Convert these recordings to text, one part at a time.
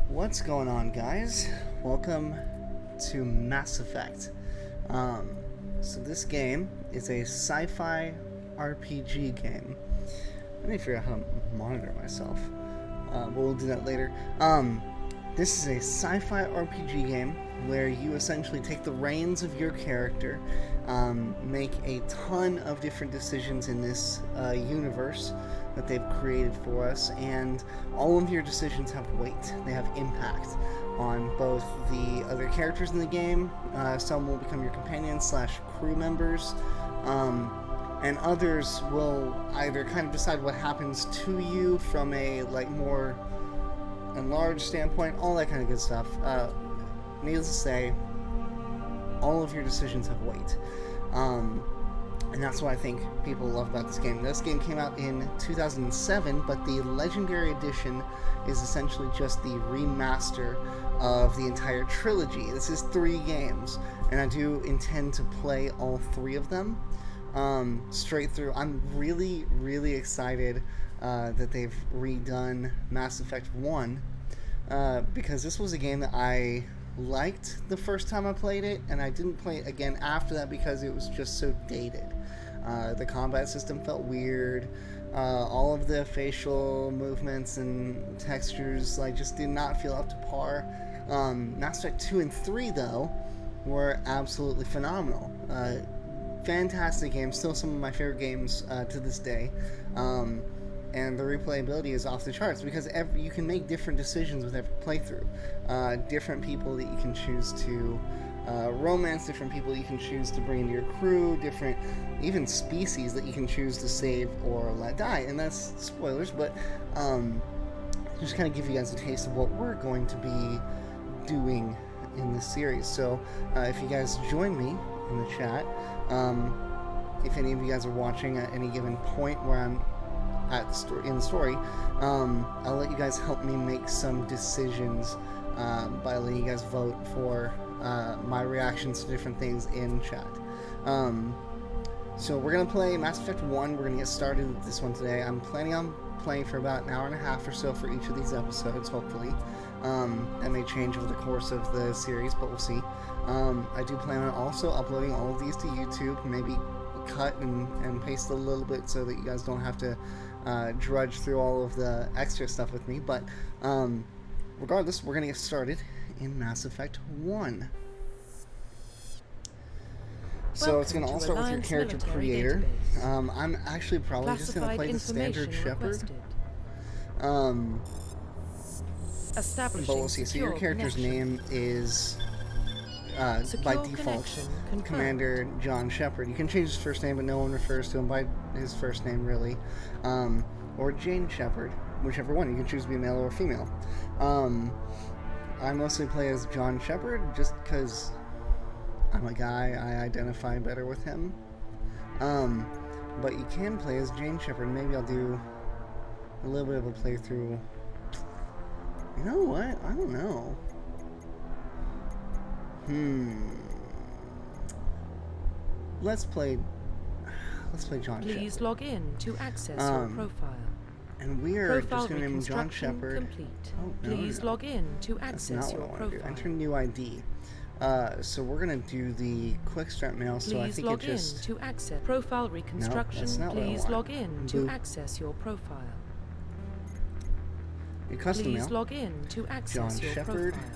What's going on, guys? Welcome to Mass Effect. So this game is a sci-fi RPG game. Let me figure out how to monitor myself. But we'll do that later. This is a sci-fi RPG game where you essentially take the reins of your character, make a ton of different decisions in this universe that they've created for us, and all of your decisions have weight. They have impact on both the other characters in the game. Some will become your companions / crew members, and others will either kind of decide what happens to you from a more enlarged standpoint, all that kind of good stuff. Needless to say, all of your decisions have weight. And that's what I think people love about this game. This game came out in 2007, but the Legendary Edition is essentially just the remaster of the entire trilogy. This is 3 games, and I do intend to play all 3 of them straight through. I'm really, really excited that they've redone Mass Effect 1, because this was a game that I liked the first time I played it, and I didn't play it again after that because it was just so dated. The combat system felt weird. All of the facial movements and textures just did not feel up to par. Mass Effect 2 and 3, though, were absolutely phenomenal. Fantastic games, still some of my favorite games to this day. And the replayability is off the charts because you can make different decisions with every playthrough. Different people that you can choose to romance, different people you can choose to bring into your crew, different even species that you can choose to save or let die. And that's spoilers, but just kind of give you guys a taste of what we're going to be doing in this series. So if you guys join me in the chat, if any of you guys are watching at any given point where I'm in the story, I'll let you guys help me make some decisions by letting you guys vote for my reactions to different things in chat. So we're going to play Mass Effect 1. We're going to get started with this one today. I'm planning on playing for about an hour and a half or so for each of these episodes, hopefully. That may change over the course of the series, but we'll see. I do plan on also uploading all of these to YouTube, maybe cut and paste a little bit so that you guys don't have to drudge through all of the extra stuff with me. But regardless, we're going to get started in Mass Effect 1. So it's going to all start with your character creator. I'm actually probably just going to play the standard Shepard. But we'll see. So your character's name is, by default, Commander John Shepard. You can change his first name, but no one refers to him by his first name, really. Or Jane Shepard, whichever one. You can choose to be male or female. I mostly play as John Shepard just because I'm a guy. I identify better with him. But you can play as Jane Shepard. Maybe I'll do a little bit of a playthrough. You know what? I don't know. Let's play John Shepard. Please log in to access your profile. And we are just going to name John Shepard. Complete. Oh, no, Please log in to access your profile. Enter new ID. So we're going to do the quick start mail. So I think it just. Please log in to access profile reconstruction. No, Please log in to access your profile. Your custom mail. Please log in to access John your Shepard. profile.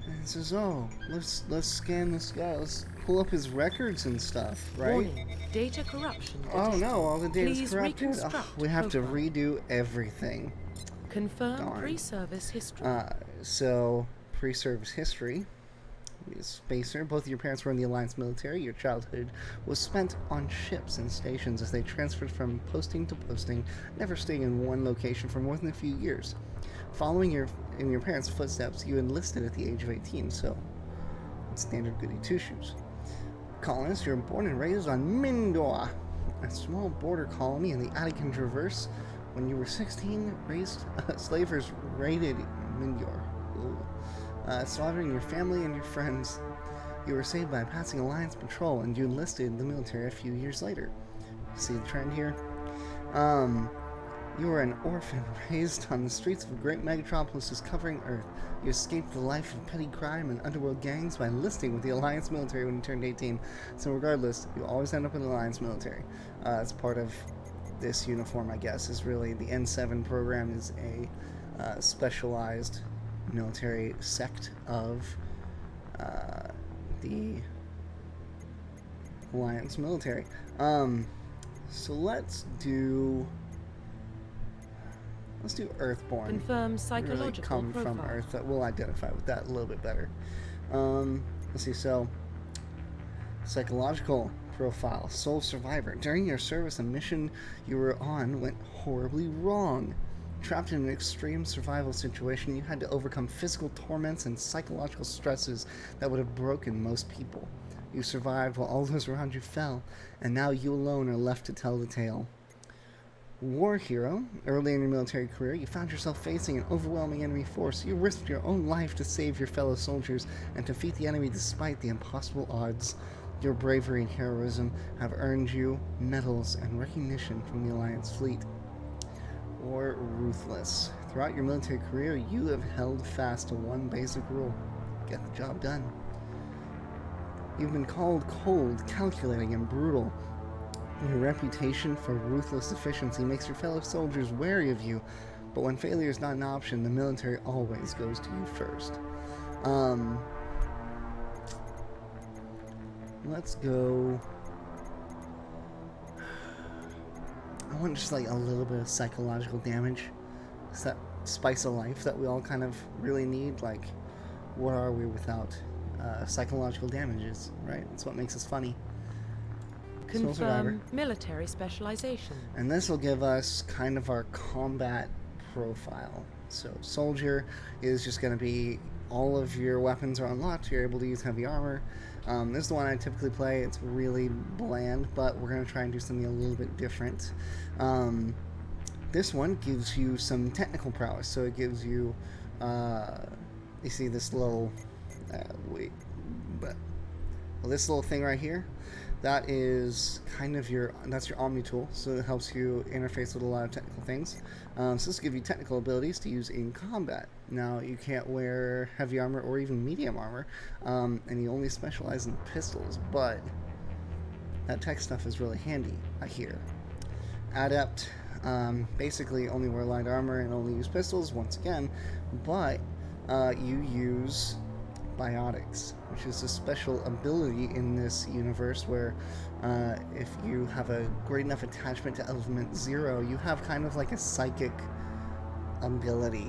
And it says, oh, let's scan this guy. Let's pull up his records and stuff, right? Warning, data corruption. Oh no, all the data's Please corrupted. reconstruct We have to profile. redo everything. Confirm Darn. pre-service history. So pre-service history. Spacer, both of your parents were in the Alliance military. Your childhood was spent on ships and stations as they transferred from posting to posting, never staying in one location for more than a few years. Following in your parents' footsteps, you enlisted at the age of 18, so it's standard goody two-shoes. Colonist, you're born and raised on Mindor, a small border colony in the Attican Traverse. When you were 16, slavers raided Mindor. Slaughtering your family and your friends. You were saved by a passing Alliance patrol, and you enlisted in the military a few years later. See the trend here? You are an orphan raised on the streets of a great metropolis covering Earth. You escaped the life of petty crime and underworld gangs by enlisting with the Alliance military when you turned 18. So regardless, you always end up in the Alliance military. It's part of this uniform, I guess, is really the N7 program is a specialized military sect of the Alliance military. So let's do Earthborn. Confirm psychological really come profile. from Earth. That we'll identify with that a little bit better. Let's see. So, psychological profile. Sole survivor. During your service, a mission you were on went horribly wrong. Trapped in an extreme survival situation, you had to overcome physical torments and psychological stresses that would have broken most people. You survived while all those around you fell, and now you alone are left to tell the tale. War hero. Early in your military career, you found yourself facing an overwhelming enemy force. You risked your own life to save your fellow soldiers and defeat the enemy despite the impossible odds. Your bravery and heroism have earned you medals and recognition from the Alliance fleet. Or ruthless. Throughout your military career, you have held fast to one basic rule: get the job done. You've been called cold, calculating, and brutal. Your reputation for ruthless efficiency makes your fellow soldiers wary of you, but when failure is not an option, the military always goes to you first. Let's go. I want just like a little bit of psychological damage. It's that spice of life that we all kind of really need. Like, what are we without psychological damages, right? That's what makes us funny. Confirm military specialization. And this will give us kind of our combat profile. So soldier is just going to be all of your weapons are unlocked. You're able to use heavy armor. This is the one I typically play. It's really bland, but we're going to try and do something a little bit different. This one gives you some technical prowess. So it gives you, you see this little, this little thing right here. That is kind of that's your Omni tool, so it helps you interface with a lot of technical things. So this will give you technical abilities to use in combat. Now, you can't wear heavy armor or even medium armor, and you only specialize in pistols, but that tech stuff is really handy, I hear. Adept, basically only wear light armor and only use pistols, once again, but you use biotics, which is a special ability in this universe where if you have a great enough attachment to element 0, you have kind of like a psychic ability,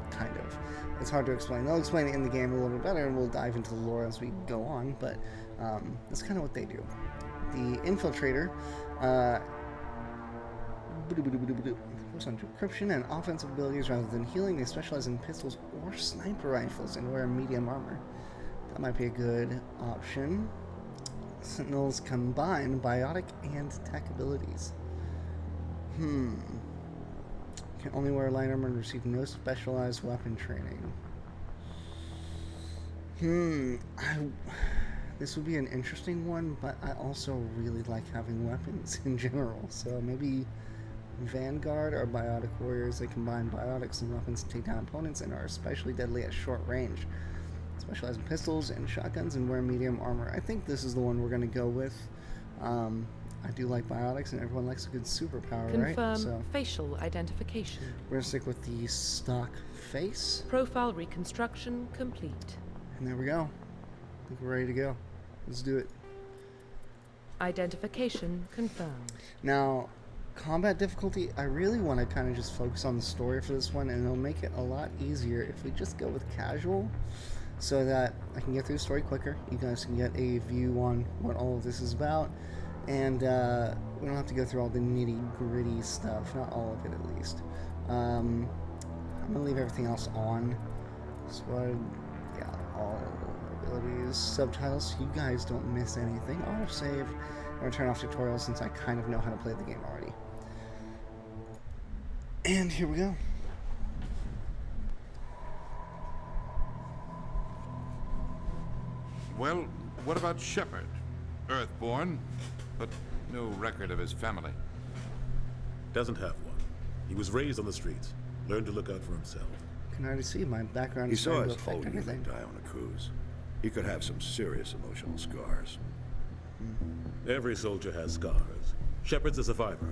kind of. It's hard to explain. They'll explain it in the game a little bit better, and we'll dive into the lore as we go on, but that's kind of what they do. The Infiltrator focus on decryption and offensive abilities rather than healing. They specialize in pistols or sniper rifles and wear medium armor. That might be a good option. Sentinels combine biotic and tech abilities. Can only wear light armor and receive no specialized weapon training. This would be an interesting one, but I also really like having weapons in general. So maybe Vanguard or Biotic Warriors. They combine biotics and weapons to take down opponents and are especially deadly at short range. Specialize in pistols and shotguns and wear medium armor. I think this is the one we're going to go with. I do like biotics, and everyone likes a good superpower, right? Confirm facial identification. We're going to stick with the stock face. Profile reconstruction complete. And there we go. I think we're ready to go. Let's do it. Identification confirmed. Now, combat difficulty, I really want to kind of just focus on the story for this one, and it'll make it a lot easier if we just go with casual, so that I can get through the story quicker. You guys can get a view on what all of this is about, and we don't have to go through all the nitty-gritty stuff, not all of it at least. I'm going to leave everything else on. So, yeah, all abilities, subtitles, so you guys don't miss anything. I'll save and turn off tutorials since I kind of know how to play the game already. And here we go. Well, what about Shepard? Earthborn, but no record of his family. Doesn't have one. He was raised on the streets, learned to look out for himself. I can already see my background He is saw starting his to affect whole unit everything. die on a cruise. He could have some serious emotional scars. Every soldier has scars. Shepard's a survivor.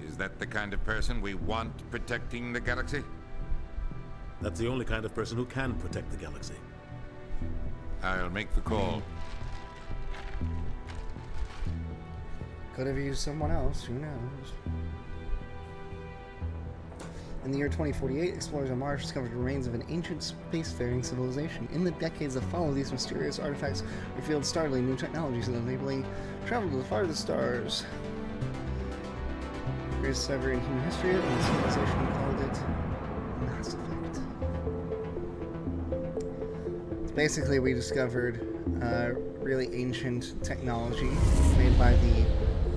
Is that the kind of person we want protecting the galaxy? That's the only kind of person who can protect the galaxy. I'll make the call. Could have used someone else, who knows? In the year 2048, explorers on Mars discovered remains of an ancient spacefaring civilization. In the decades that follow, these mysterious artifacts revealed startling new technologies that enabling travel to the farthest stars. The greatest discovery in human history, and the civilization called it Mass Effect. Basically, we discovered really ancient technology made by the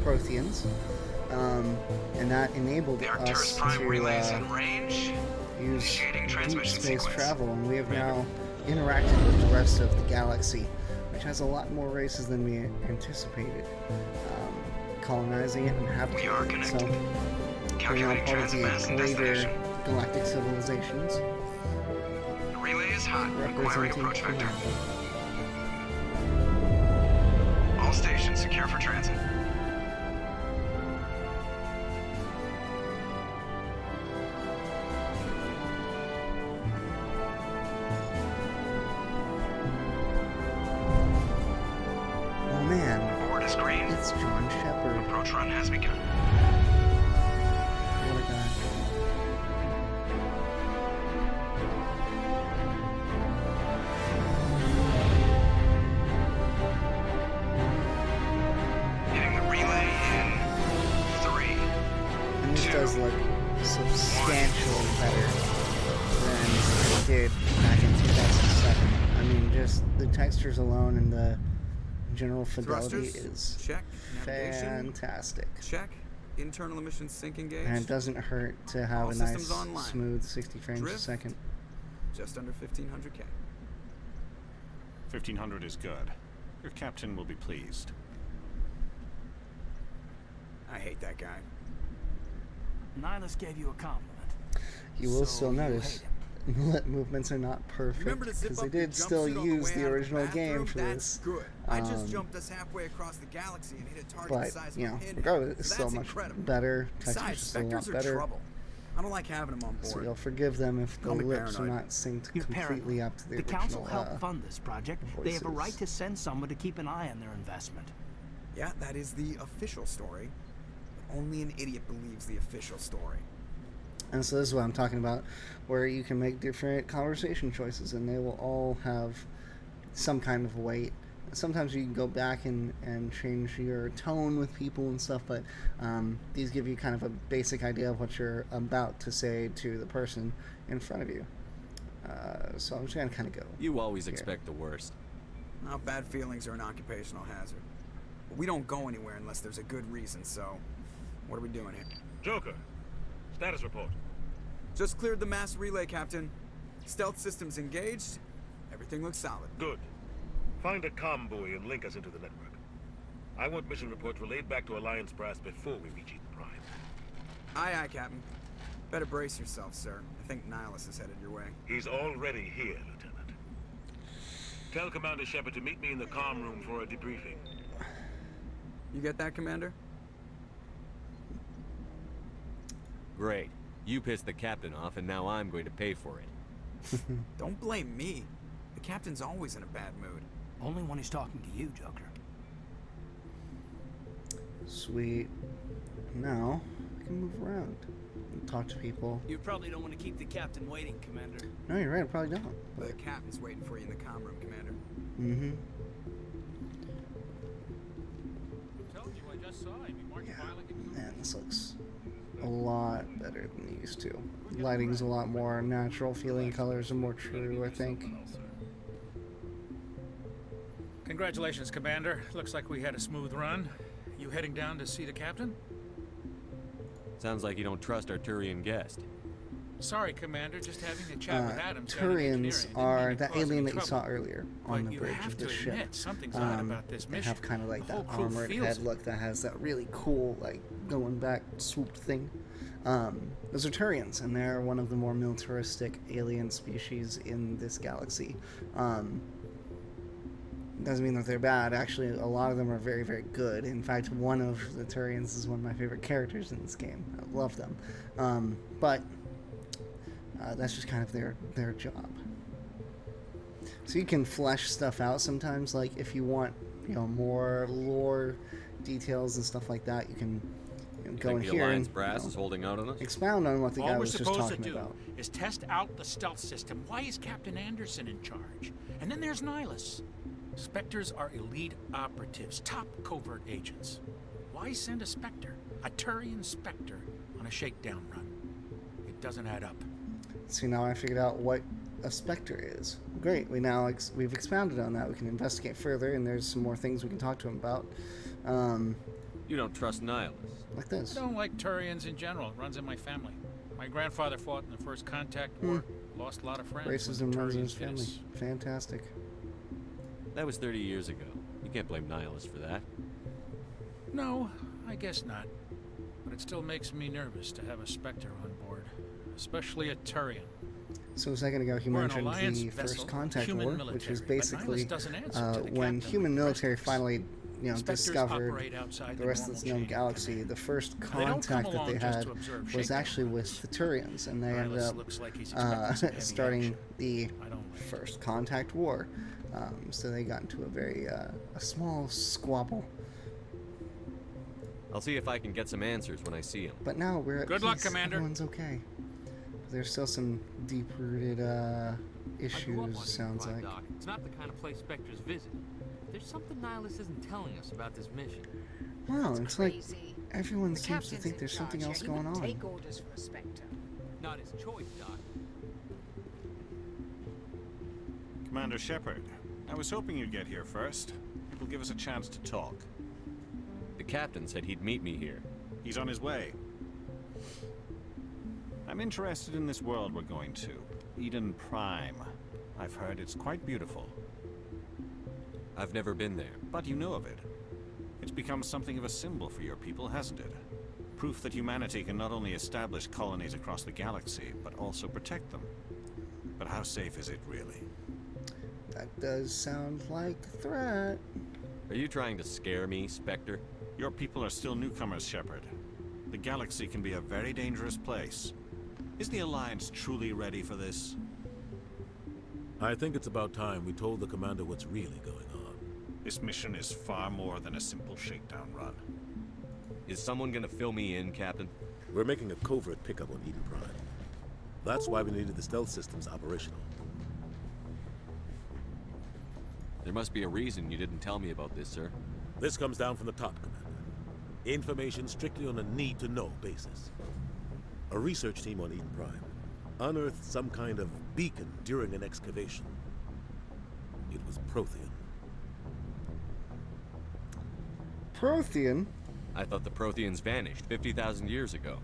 Protheans. And that enabled us to use deep space travel, and we have now interacted with the rest of the galaxy, which has a lot more races than we anticipated, colonizing it and habitating it. So we're now part of the greater galactic civilizations. The relay is hot, requiring approach vector. All stations secure for transit. Oh man, Board is green. it's John Shepard. Approach run has begun. What a guy. Hitting the relay in 3. And this does look substantially better than it did back in 2007. I mean, just the textures alone and the general fidelity Thrusters, is check. Navigation, fantastic. check. Internal emissions sync engaged. And it doesn't hurt to have All a nice, systems online. smooth 60 frames a Drift. second. Just under 1500K. 1500 is good. Your captain will be pleased. I hate that guy. Nihilus gave you a compliment. You will So still you notice hate him. the movements are not perfect Remember to zip because up they your did still jumpsuit on the use way the out of original game bathroom? for That's this. good. I just Um, jumped us halfway across the galaxy and hit a target But, the size you of know, a pinhead. regardless, it's still That's much incredible. better. Textures are Besides, still a lot specters are better. trouble. I don't like having them on board. So you'll forgive them if the Call me lips are paranoid. not synced You're completely paranoid. up to the The original council helped fund this project. They have a voices. right to send someone to keep an eye on their investment. Yeah, that is the official story. But only an idiot believes the official story. And so this is what I'm talking about, where you can make different conversation choices, and they will all have some kind of weight. Sometimes you can go back and change your tone with people and stuff, but these give you kind of a basic idea of what you're about to say to the person in front of you. So I'm just going to kind of go. You always here. expect the worst. Now, bad feelings are an occupational hazard. But we don't go anywhere unless there's a good reason, so what are we doing here? Joker, status report. Just cleared the mass relay, Captain. Stealth systems engaged. Everything looks solid. Good. Find a comm buoy and link us into the network. I want mission reports relayed back to Alliance Brass before we reach Eden Prime. Aye, aye, Captain. Better brace yourself, sir. I think Nihilus is headed your way. He's already here, Lieutenant. Tell Commander Shepard to meet me in the comm room for a debriefing. You get that, Commander? Great. You pissed the captain off, and now I'm going to pay for it. Don't blame me. The Captain's always in a bad mood. Only when he's talking to you, Joker. Sweet. Now, I can move around and talk to people. You probably don't want to keep the captain waiting, Commander. No, you're right, I probably don't. The Captain's waiting for you in the comm room, Commander. Mm-hmm. Yeah, man, this looks a lot better than it used to. Lighting's a lot more natural feeling, colors are more true, I think. Congratulations, Commander. Looks like we had a smooth run. You heading down to see the captain? Sounds like you don't trust our Turian guest. Sorry, Commander. Just having a chat with Adams. down in Turians engineering didn't are mean to that cause alien any that you saw trouble. earlier But on the you bridge have of to the ship. admit, something's odd about this They mission. have kind of like The whole that crew armored feels head it. look that has that really cool, like, going back swoop thing. Those are Turians, and they're one of the more militaristic alien species in this galaxy. Doesn't mean that they're bad. Actually, a lot of them are very, very good. In fact, one of the Turians is one of my favorite characters in this game. I love them. But that's just kind of their job. So you can flesh stuff out sometimes. Like if you want, more lore details and stuff like that, you can go in the here Alliance and brass is holding out on us? Expound on what the guy All we're was just supposed to talking do about. is test out the stealth system. Why is Captain Anderson in charge? And then there's Nihilus. Spectres are elite operatives, top covert agents. Why send a Spectre, a Turian Spectre, on a shakedown run? It doesn't add up. See, now I figured out what a Spectre is. Great, we've expounded on that. We can investigate further, and there's some more things we can talk to him about. You don't trust Nihilus? Like this. I don't like Turians in general. It runs in my family. My grandfather fought in the First Contact War. Lost a lot of friends. Racism runs in his Turians family. hit us. Fantastic. That was 30 years ago. You can't blame Nihilus for that. No, I guess not. But it still makes me nervous to have a Spectre on board. Especially a Turian. So a second ago, he We're an mentioned alliance the vessel, First Contact human War, military, which was but basically Nihilus doesn't answer to the when captain human with military questions. finally, Spectres discovered operate outside the rest of this normal known chain of galaxy. command. The first They don't come contact that along they just had to observe was shakedown actually runs. with the Turians, and they ended Nihilus up looks like he's expecting some heavy starting action. the I don't like it. First Contact War. So they got into a very a small squabble. I'll see if I can get some answers when I see him. But now we're at Good luck, peace. Commander. Everyone's okay. There's still some deep-rooted issues, sounds like. Doc. It's not the kind of place Spectres visit. There's something Nihilus isn't telling us about this mission. Wow, it's like Crazy. everyone The seems to captain's think in there's something charge else here. going He wouldn't on. take orders for a Spectre. Not his choice, Doc. Commander Shepard, I was hoping you'd get here first. It will give us a chance to talk. The captain said he'd meet me here. He's on his way. I'm interested in this world we're going to. Eden Prime. I've heard it's quite beautiful. I've never been there. But you know of it. It's become something of a symbol for your people, hasn't it? Proof that humanity can not only establish colonies across the galaxy, but also protect them. But how safe is it, really? That does sound like a threat. Are you trying to scare me, Spectre? Your people are still newcomers, Shepard. The galaxy can be a very dangerous place. Is the Alliance truly ready for this? I think it's about time we told the commander what's really going on. This mission is far more than a simple shakedown run. Is someone gonna fill me in, Captain? We're making a covert pickup on Eden Prime. That's why we needed the stealth systems operational. There must be a reason you didn't tell me about this, sir. This comes down from the top, Commander. Information strictly on a need-to-know basis. A research team on Eden Prime unearthed some kind of beacon during an excavation. It was Prothean. Prothean? I thought the Protheans vanished 50,000 years ago.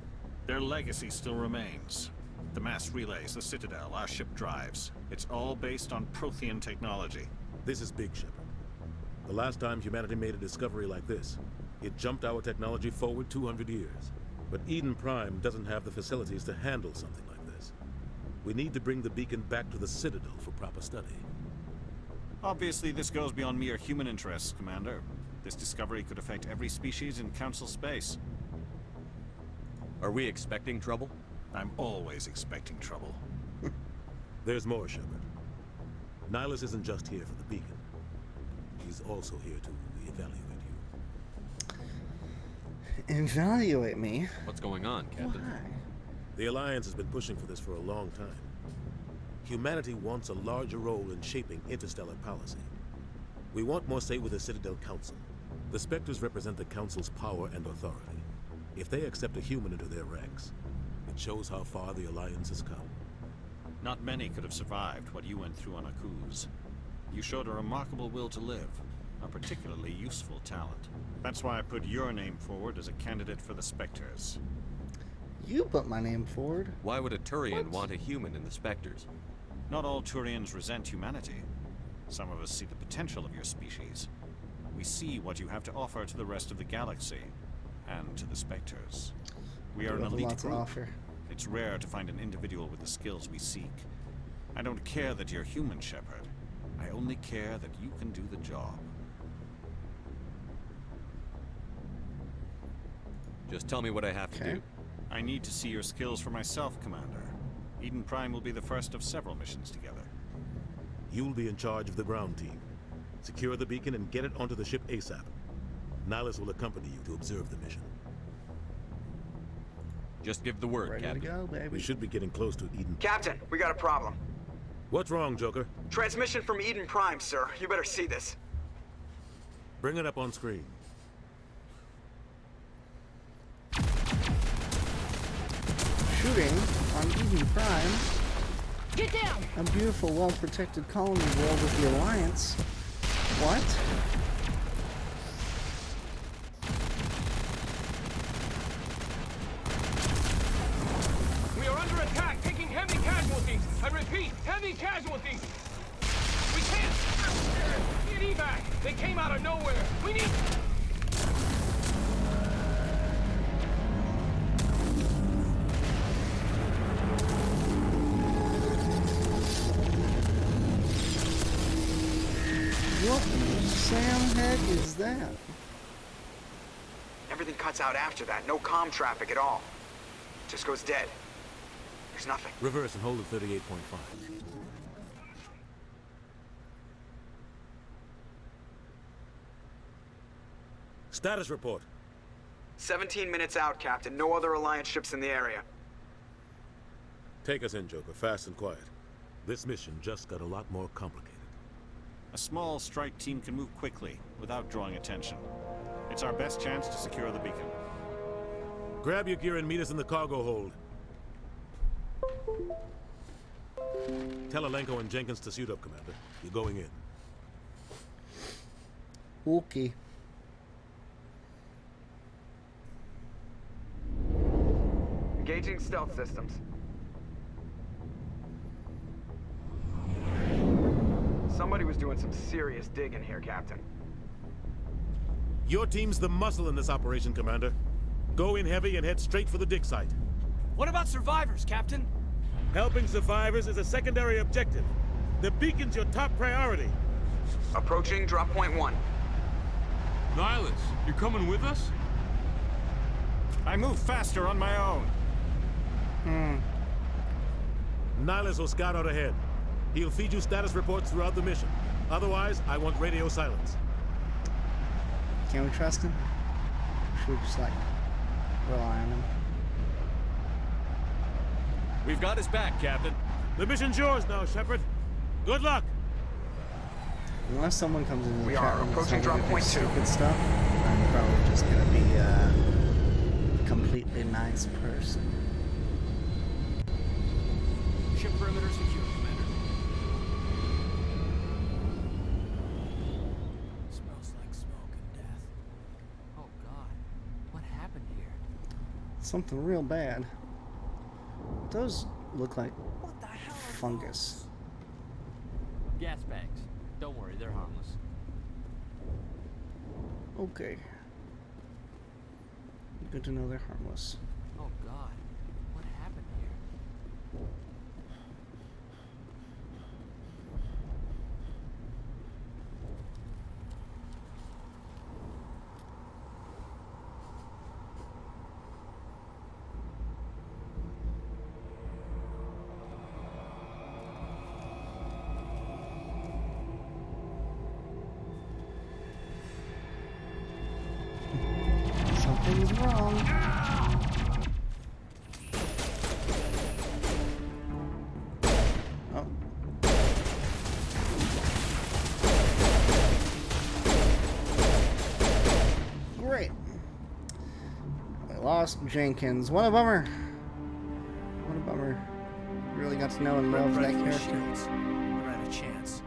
Their legacy still remains. The mass relays, the Citadel, our ship drives. It's all based on Prothean technology. This is big, Shepard. The last time humanity made a discovery like this, it jumped our technology forward 200 years. But Eden Prime doesn't have the facilities to handle something like this. We need to bring the beacon back to the Citadel for proper study. Obviously, this goes beyond mere human interests, Commander. This discovery could affect every species in Council space. Are we expecting trouble? I'm always expecting trouble. There's more, Shepard. Nihilus isn't just here for the beacon. He's also here to evaluate you. Evaluate me? What's going on, Captain? Why? The Alliance has been pushing for this for a long time. Humanity wants a larger role in shaping interstellar policy. We want more say with the Citadel Council. The Spectres represent the Council's power and authority. If they accept a human into their ranks, it shows how far the Alliance has come. Not many could have survived what you went through on Akuz. You showed a remarkable will to live, a particularly useful talent. That's why I put your name forward as a candidate for the Spectres. You put my name forward. Why would a Turian want a human in the Spectres? Not all Turians resent humanity. Some of us see the potential of your species. We see what you have to offer to the rest of the galaxy, and to the Spectres. We are an have a elite lot to group. offer. It's rare to find an individual with the skills we seek. I don't care that you're human, Shepard. I only care that you can do the job. Just tell me what I have to do. I need to see your skills for myself, Commander. Eden Prime will be the first of several missions together. You'll be in charge of the ground team. Secure the beacon and get it onto the ship ASAP. Nihilus will accompany you to observe the mission. Just give the word, Ready Captain. to go, baby. We should be getting close to Eden. Captain, we got a problem. What's wrong, Joker? Transmission from Eden Prime, sir. You better see this. Bring it up on screen. Shooting on Eden Prime. Get down! A beautiful, well-protected colony world of the Alliance. What? We are under attack, taking heavy casualties. I repeat, heavy casualties. We can't. Need evac. They came out of nowhere. We need. What in the Sam heck is that? Everything cuts out after that. No comm traffic at all. Just goes dead. There's nothing. Reverse and hold at 38.5. Status report. 17 minutes out, Captain. No other Alliance ships in the area. Take us in, Joker, fast and quiet. This mission just got a lot more complicated. A small strike team can move quickly, without drawing attention. It's our best chance to secure the beacon. Grab your gear and meet us in the cargo hold. Tell Alenko and Jenkins to suit up, Commander. You're going in. Okay. Engaging stealth systems. Somebody was doing some serious digging here, Captain. Your team's the muscle in this operation, Commander. Go in heavy and head straight for the dig site. What about survivors, Captain? Helping survivors is a secondary objective. The beacon's your top priority. Approaching drop point 1. Nihilus, you're coming with us? I move faster on my own. Nihilus will scout out ahead. He'll feed you status reports throughout the mission. Otherwise, I want radio silence. Can we trust him? Should we just, like, rely on him? We've got his back, Captain. The mission's yours now, Shepard. Good luck! Unless someone comes into the We chat are room and approaching tells me drop point this 2. stupid stuff, I'm probably just gonna be a completely nice person. Ship perimeter secure, Commander. Smells like smoke and death. Oh God, what happened here? Something real bad. Those look like What the hell are fungus. Gas bags. Don't worry, they're harmless. Okay. Good to know they're harmless. Oh God, what happened here? Something's wrong. Oh. Great. We lost Jenkins. What a bummer. What a bummer. Really got to know and love that character. Shields. Never had a chance.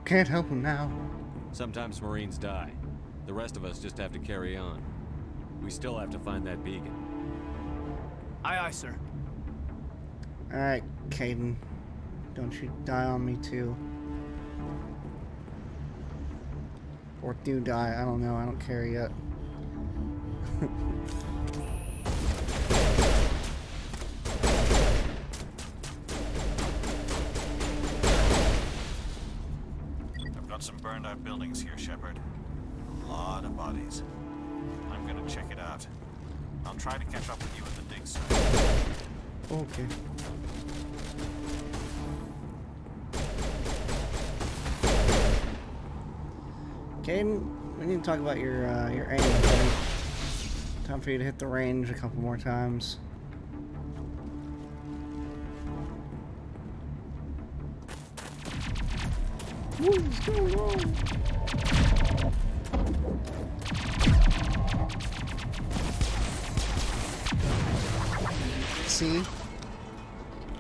Can't help him now. Sometimes Marines die. The rest of us just have to carry on. We still have to find that beacon. Aye, aye, sir. Alright, Caden. Don't you die on me too. Or do die, I don't know, I don't care yet. I've got some burned out buildings here, Shepard. A lot of bodies. I'm gonna check it out. I'll try to catch up with you at the dig site. Okay. Caden, we need to talk about your aim, buddy. Time for you to hit the range a couple more times. What is going on? See?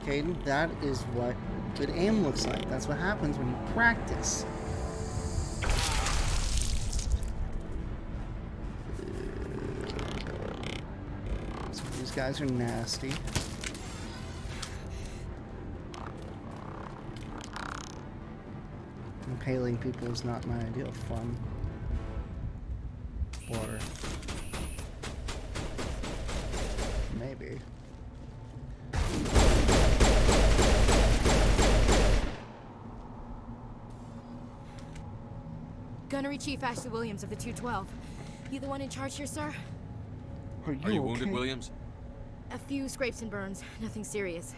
Caden, that is what good aim looks like. That's what happens when you practice. So these guys are nasty. Impaling people is not my ideal fun. Or maybe. Gunnery Chief Ashley Williams of the 212. You the one in charge here, sir? Are you wounded, Williams? A few scrapes and burns, nothing serious.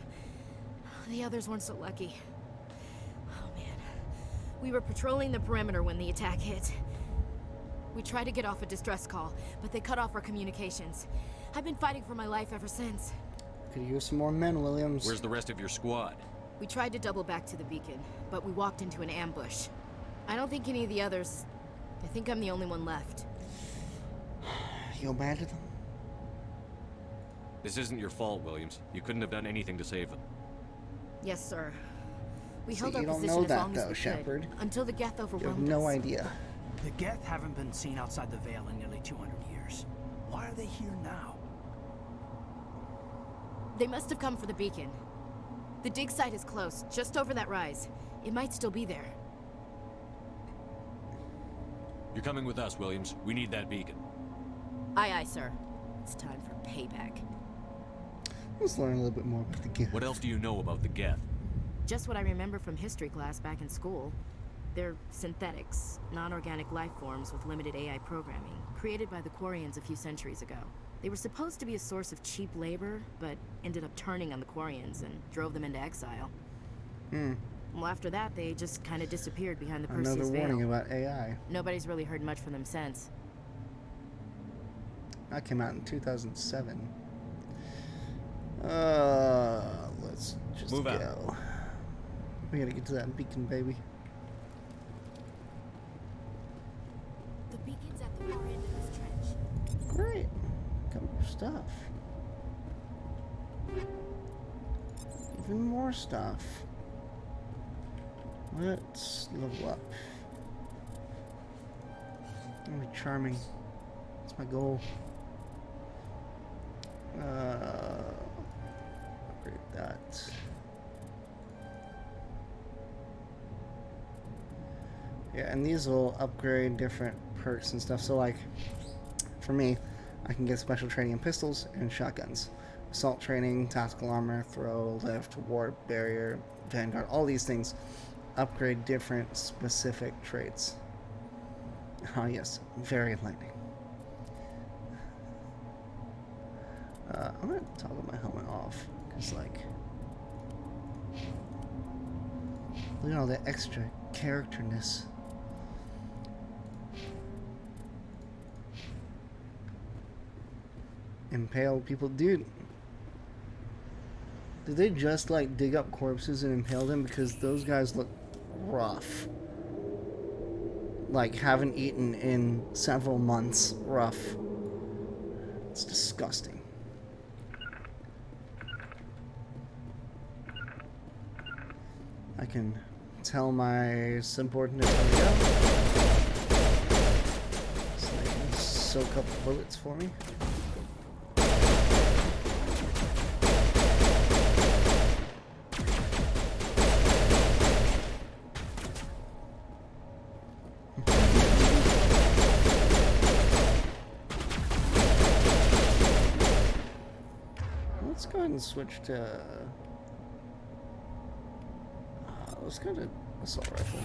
The others weren't so lucky. Oh man. We were patrolling the perimeter when the attack hit. We tried to get off a distress call, but they cut off our communications. I've been fighting for my life ever since. Could use some more men, Williams. Where's the rest of your squad? We tried to double back to the beacon, but we walked into an ambush. I don't think any of the others... I think I'm the only one left. You abandoned them? This isn't your fault, Williams. You couldn't have done anything to save them. Yes, sir. We See, held our you don't position know as that, long as though, we Shepard. could, until the Geth You have overwhelmed no us. idea. The Geth haven't been seen outside the Veil in nearly 200 years. Why are they here now? They must have come for the beacon. The dig site is close, just over that rise. It might still be there. You're coming with us, Williams. We need that beacon. Aye, aye, sir. It's time for payback. Let's learn a little bit more about the Geth. What else do you know about the Geth? Just what I remember from history class back in school. They're synthetics, non-organic life forms with limited AI programming, created by the Quarians a few centuries ago. They were supposed to be a source of cheap labor, but ended up turning on the Quarians and drove them into exile. Well, after that, they just kind of disappeared behind the Perseus Another Veil. warning about AI. Nobody's really heard much from them since. That came out in 2007. Let's just Move go. out. We gotta get to that beacon, baby. The beacon's at the far end of this trench. Great. Got more stuff. Even more stuff. Let's level up. I'm gonna be charming. That's my goal. Upgrade that. Yeah, and these will upgrade different perks and stuff. So like, for me, I can get special training in pistols and shotguns. Assault training, tactical armor, throw, lift, warp, barrier, vanguard, all these things upgrade different specific traits. Oh yes, very enlightening. I'm gonna toggle my helmet off, because like, look at all the extra characterness. Impale people, dude. Did they just like dig up corpses and impale them? Because those guys look rough. Like haven't eaten in several months. Rough. It's disgusting. I can tell my subordinate where to go. So they can soak up bullets for me. Let's switch to... let's go to assault rifle.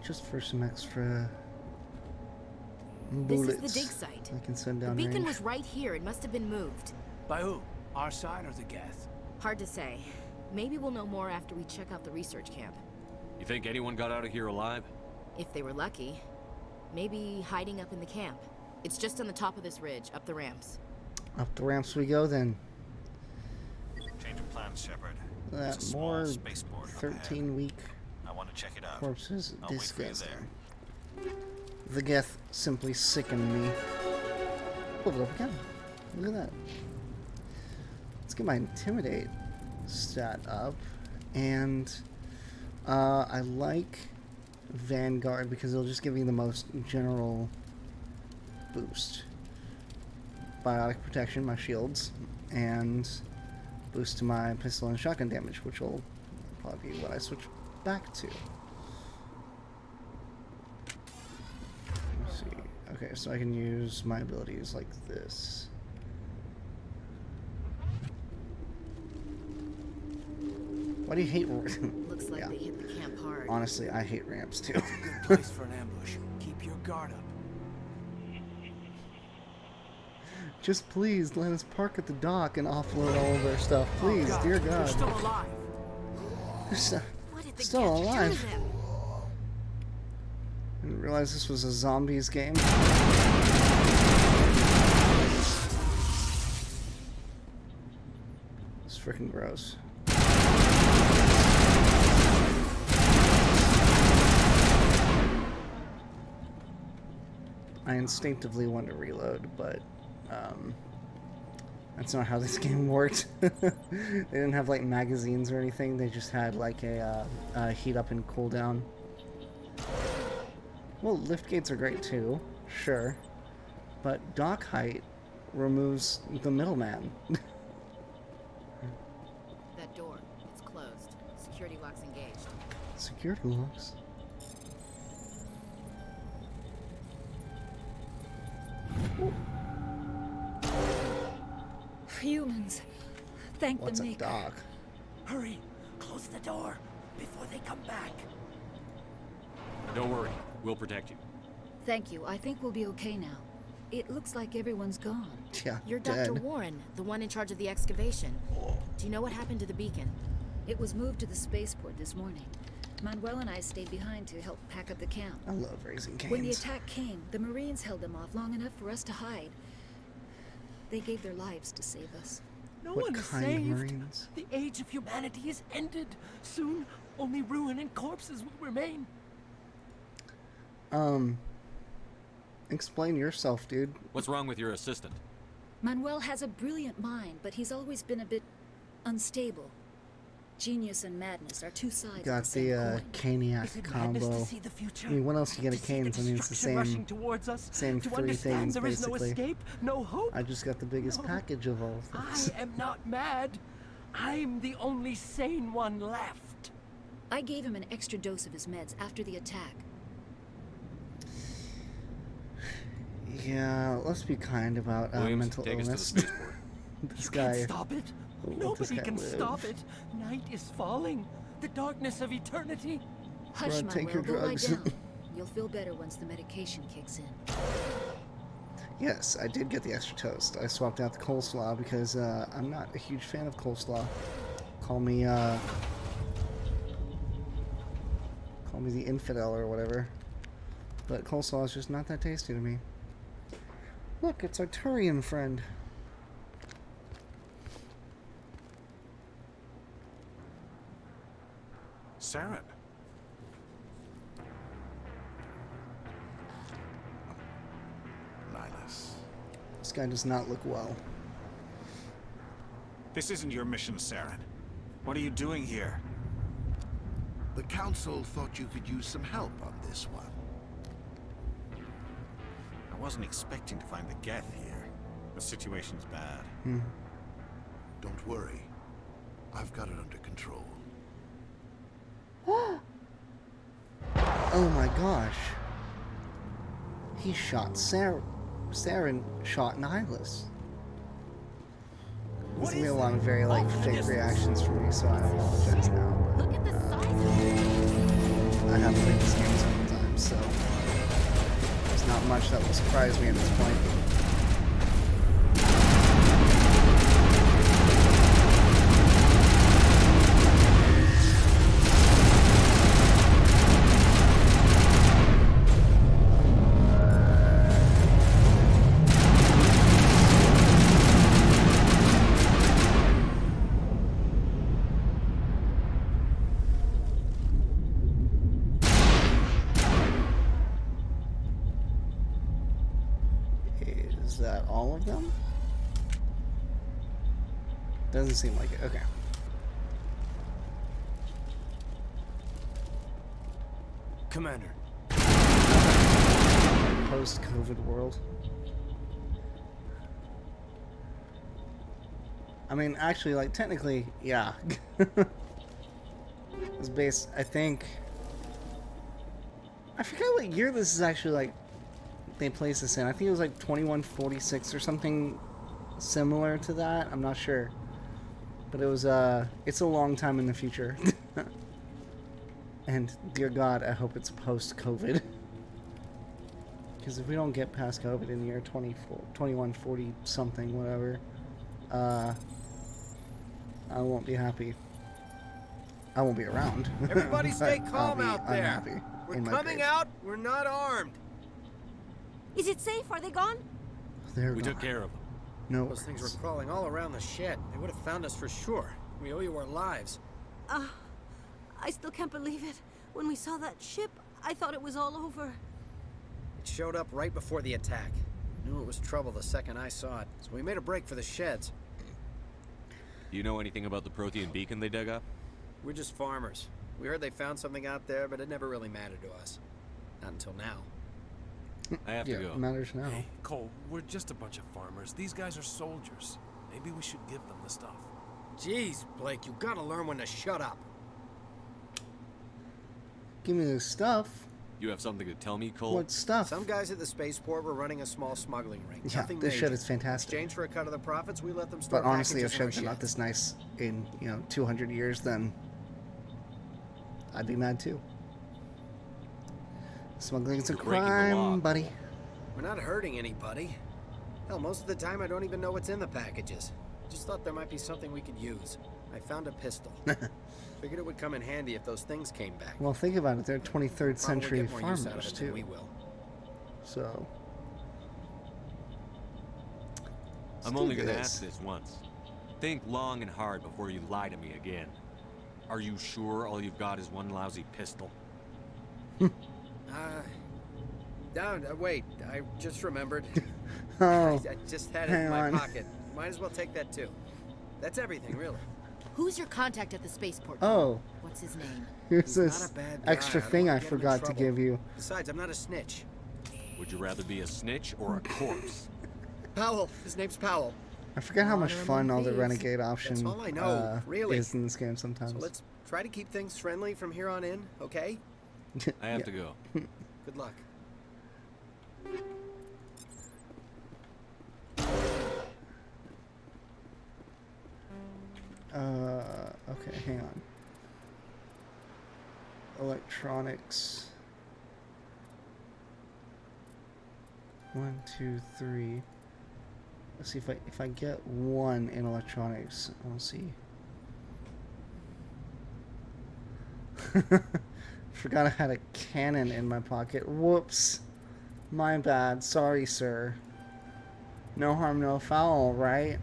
Just for some extra bullets. This is the dig site. I can send down The beacon range. was right here. It must have been moved. By who? Our side or the Geth? Hard to say. Maybe we'll know more after we check out the research camp. You think anyone got out of here alive? If they were lucky. Maybe hiding up in the camp. It's just on the top of this ridge, up the ramps. Up the ramps we go then. Change of plans, Shepard. That There's a small more spaceport up ahead. 13-week I want to check it out. corpses. I'll wait for you Disgusting. there. The Geth simply sickened me. Level up again. Look at that. Let's get my Intimidate stat up. And I like Vanguard because it'll just give me the most general boost. Biotic protection, my shields, and boost to my pistol and shotgun damage, which will probably be what I switch back to. Let's see. Okay, so I can use my abilities like this. Why do you hate? Looks like Yeah. they hit the camp hard. Honestly, I hate ramps too. Good place for an ambush. Keep your guard up. Just please let us park at the dock and offload all of our stuff, please, God, dear They're God. still alive. They're so- What did the still Geth do to alive. them? Didn't realize this was a zombies game. It's freaking gross. I instinctively want to reload, but that's not how this game worked. They didn't have like magazines or anything. They just had like a heat up and cool down. Well, lift gates are great too, sure, but dock height removes the middleman. That door, it's closed. Security lock's engaged. Security locks. Humans. Thank What's the a Maker. dock? Hurry. Close the door before they come back. Don't worry, we'll protect you. Thank you. I think we'll be okay now. It looks like everyone's gone. Yeah, You're dead. Dr. Warren, the one in charge of the excavation. Do you know what happened to the beacon? It was moved to the spaceport this morning. Manuel and I stayed behind to help pack up the camp. I love Raising Cane's. When the attack came, the Marines held them off long enough for us to hide. They gave their lives to save us. No What one is kind of saved. Marines? The age of humanity is ended. Soon, only ruin and corpses will remain. Explain yourself, dude. What's wrong with your assistant? Manuel has a brilliant mind, but he's always been a bit unstable. Genius and madness are two sides Got of the same the coin. Caniac Is it madness combo. to see the future? I mean, what else you get To at see the Cane's? I mean, it's the destruction rushing same, towards us, same to three understand things, there is no basically. escape, no hope. I just got the biggest No. package of all of I this. am not mad. I'm the only sane one left. I gave him an extra dose of his meds after the attack. Yeah, let's be kind about Williams, mental take us to the illness. spaceport. This You guy. can't stop it. Who let this Nobody guy can live? stop it. Night is falling. The darkness of eternity. Hush, Bro, take Manuel, your go lie drugs. down. You'll feel better once the medication kicks in. Yes, I did get the extra toast. I swapped out the coleslaw because I'm not a huge fan of coleslaw. Call me the infidel or whatever. But coleslaw is just not that tasty to me. Look, it's our Turian friend. Saren. Nihilus. This guy does not look well. This isn't your mission, Saren. What are you doing here? The Council thought you could use some help on this one. I wasn't expecting to find the Geth here. The situation's bad. Don't worry. I've got it under control. Oh my gosh. He shot Saren shot Nihilus. There's gonna be a lot of very like fake reactions from me, so I apologize now. But, I have played this game several times, so there's not much that will surprise me at this point. Is that all of them? Doesn't seem like it. Okay. Commander. Post-COVID world. I mean, actually, like, technically, yeah. It's based, I think... I forget what year this is actually, like, they placed this in. I think it was, like, 2146 or something similar to that. I'm not sure. But it was, it's a long time in the future. And, dear God, I hope it's post-COVID. Because if we don't get past COVID in the year 2140 something, whatever, I won't be happy. I won't be around. Everybody stay calm I'll out be there. unhappy We're in my coming grave. out. We're not armed. Is it safe? Are they gone? They're We gone. took care of them. No Those things were worries. crawling all around the shed. They would have found us for sure. We owe you our lives. I still can't believe it. When we saw that ship, I thought it was all over. It showed up right before the attack. Knew it was trouble the second I saw it, so we made a break for the sheds. You know anything about the Prothean beacon they dug up? We're just farmers. We heard they found something out there, but it never really mattered to us. Not until now. I have Yeah, to go. it matters now. Hey, Cole, we're just a bunch of farmers. These guys are soldiers. Maybe we should give them the stuff. Jeez, Blake, you gotta learn when to shut up. Give me the stuff. You have something to tell me, Cole? What stuff? Some guys at the spaceport were running a small smuggling ring. Yeah, Nothing this major. shit is fantastic. In exchange for a cut of the profits, we let them store But honestly, if packages ships in are our not this sheds. nice in, 200 years, then I'd be mad too. Smuggling's a You're breaking the law. crime, buddy. We're not hurting anybody. Hell, most of the time I don't even know what's in the packages. Just thought there might be something we could use. I found a pistol. Figured it would come in handy if those things came back. Well, think about it. They're 23rd Probably century get more use out of farmers it than too. we will. So I'm let's only do gonna this. ask this once. Think long and hard before you lie to me again. Are you sure all you've got is one lousy pistol? Wait, I just remembered. Oh, I just had it hang in my on. pocket. Might as well take that too. That's everything, really. Who's your contact at the spaceport? Oh. What's his name? Here's He's this not a bad guy. extra I don't thing wanna I get him in forgot to trouble. give you. Besides, I'm not a snitch. Would you rather be a snitch or a corpse? Powell. His name's Powell. I forget how much Honor fun among all the thieves. renegade option That's all I know, really. is in this game sometimes. So let's try to keep things friendly from here on in, okay? I have to go. Good luck. Okay, hang on. Electronics. 1, 2, 3. Let's see if I get one in electronics. I'll see. Forgot I had a cannon in my pocket. Whoops. My bad. Sorry, sir. No harm, no foul, right?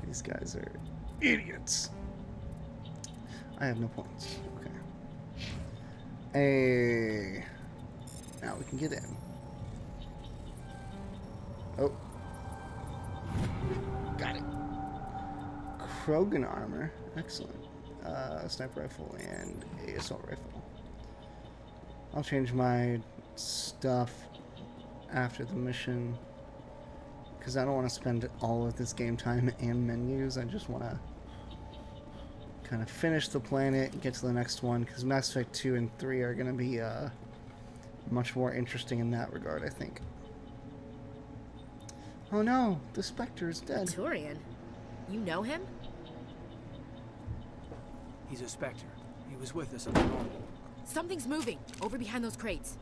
These guys are idiots. I have no points. Okay. Hey. Now we can get in. Oh. Got it. Krogan armor. Excellent. Sniper rifle and a assault rifle. I'll change my stuff after the mission, because I don't want to spend all of this game time in menus. I just want to kind of finish the planet and get to the next one, because Mass Effect 2 and 3 are going to be much more interesting in that regard, I think. Oh no, the Spectre is dead. Turian? You know him? He's a Spectre. He was with us on the normal. Something's moving, over behind those crates.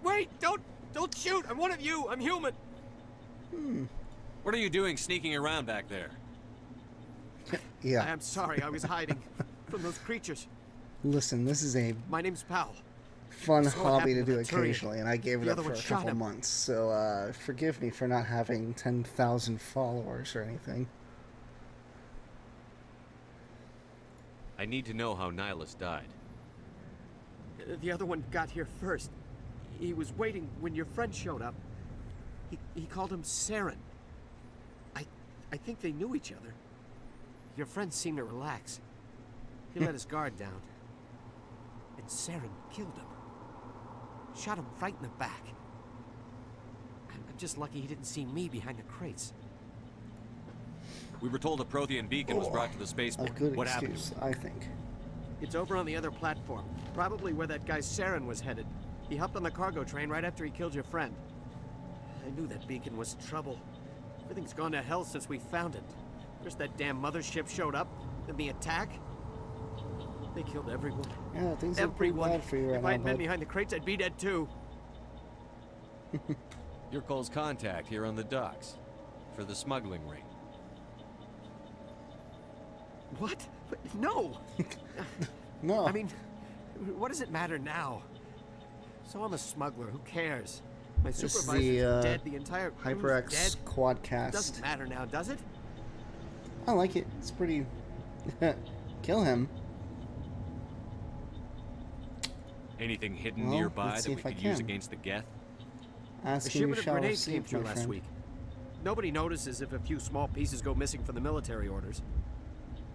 Wait! Don't shoot! I'm one of you! I'm human! What are you doing sneaking around back there? Yeah. I'm sorry, I was hiding from those creatures. Listen, this is a My name's Powell. fun That's what hobby to happened do with Turian. occasionally, and I gave it The up other for one a shot couple him. months. So forgive me for not having 10,000 followers or anything. I need to know how Nihilus died. The other one got here first. He was waiting when your friend showed up. He called him Saren. I think they knew each other. Your friend seemed to relax. He let his guard down. And Saren killed him. Shot him right in the back. I'm just lucky he didn't see me behind the crates. We were told a Prothean beacon was brought to the A spaceport. good What happened? excuse, I think. It's over on the other platform. Probably where that guy Saren was headed. He hopped on the cargo train right after he killed your friend. I knew that beacon was trouble. Everything's gone to hell since we found it. First that damn mothership showed up, then the attack. They killed everyone. Yeah, things look pretty Everyone. bad for you right If now, I'd been bud. behind the crates, I'd be dead too. You're Cole's contact here on the docks. For the smuggling ring. What? No! No. I mean, what does it matter now? So I'm a smuggler, who cares? My This is supervisor's the dead, the entire crew's HyperX dead. Quadcast. Doesn't matter now, does it? I like it. It's pretty... Kill him. Anything hidden Well, nearby let's that see we if I could use can. against the Geth? A Asking you shipment of shall grenades came receive, through my last friend. week. Nobody notices if a few small pieces go missing from the military orders.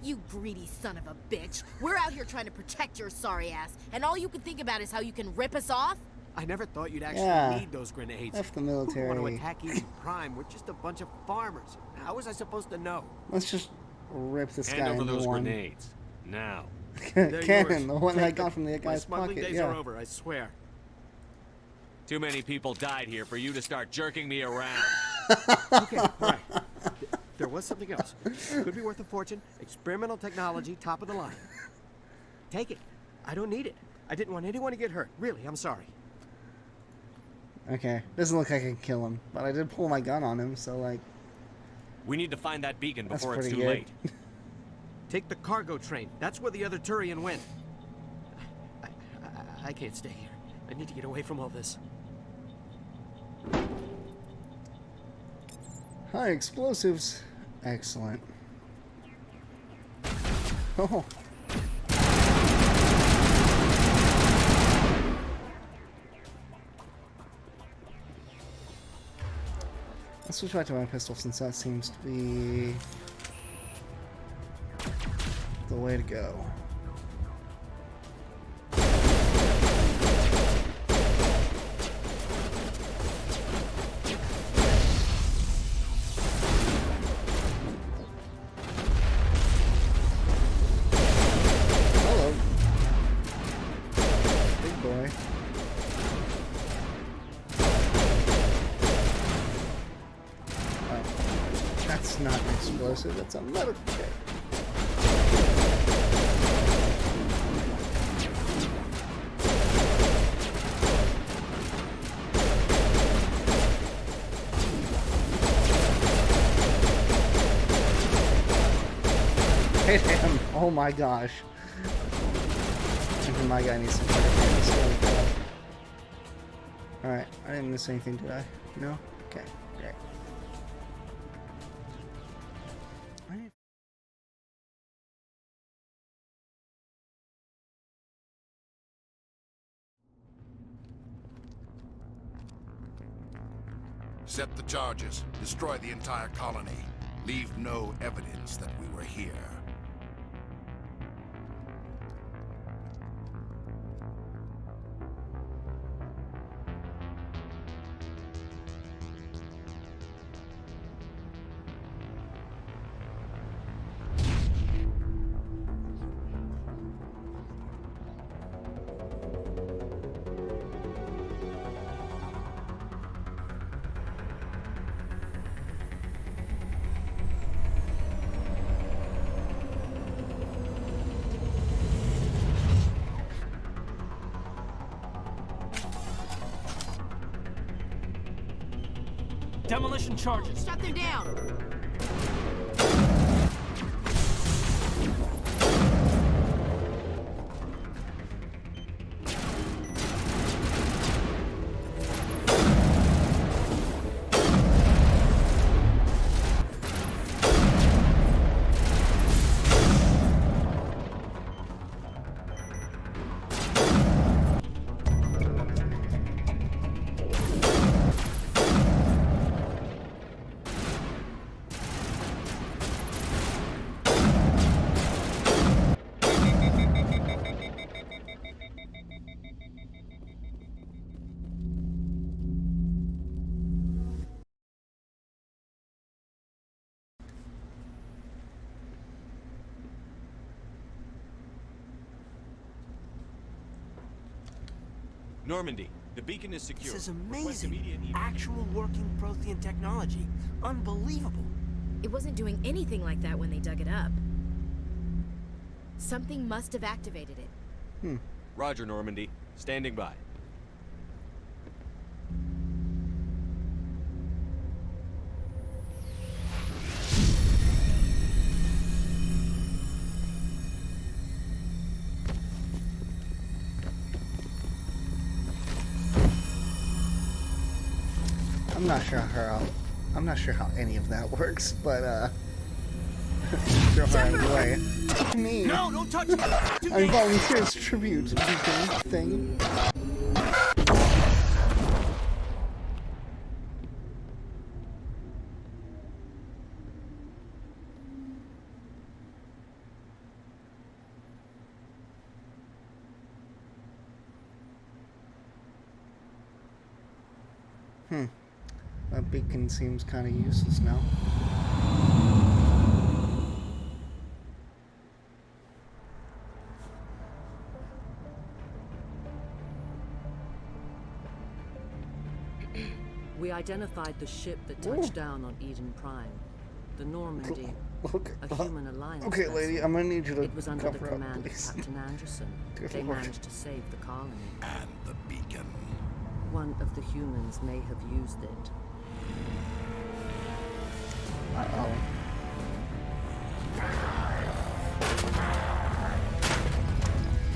You greedy son of a bitch. We're out here trying to protect your sorry ass, and all you can think about is how you can rip us off? I never thought you'd actually Yeah. need those grenades. F the Who would want to military. attack Easy Prime? We're just a bunch of farmers. How was I supposed to know? Let's just rip this Hand guy over into those one. grenades. Now. They're Cannon, yours. the one Take I got them. from the My guy's smuggling pocket. days Yeah. are over, I swear. Too many people died here for you to start jerking me around. Okay, all right. There was something else. Could be worth a fortune. Experimental technology, top of the line. Take it. I don't need it. I didn't want anyone to get hurt. Really, I'm sorry. Okay, doesn't look like I can kill him, but I did pull my gun on him, so like... We need to find that beacon That's before it's pretty too good. late. Take the cargo train. That's where the other Turian went. I can't stay here. I need to get away from all this. High explosives. Excellent. Oh. Let's switch back to my pistol since that seems to be the way to go. Hello. Big boy. Oh, that's not an explosive, that's a metal kit. Hit him! Oh my gosh. Even my guy needs some better things. Alright, I didn't miss anything, did I? No? Okay, great. Alright. Set the charges. Destroy the entire colony. Leave no evidence that we were here. Demolition charges. Shut them down. Normandy, the beacon is secure. This is Request amazing. immediate Actual working Prothean technology. Unbelievable. It wasn't doing anything like that when they dug it up. Something must have activated it. Roger, Normandy. Standing by. I'm not sure how any of that works, but throw her out of the way. Me. No, don't touch me. I volunteer as tribute beacon thing. That beacon seems kind of useless now. We identified the ship that touched down on Eden Prime. The Normandy. A human alliance. Okay, lady, I'm gonna need you to It was under the cover up, command of please. Captain Anderson. Good They Lord. managed to save the colony. And the beacon. One of the humans may have used it. Uh-oh.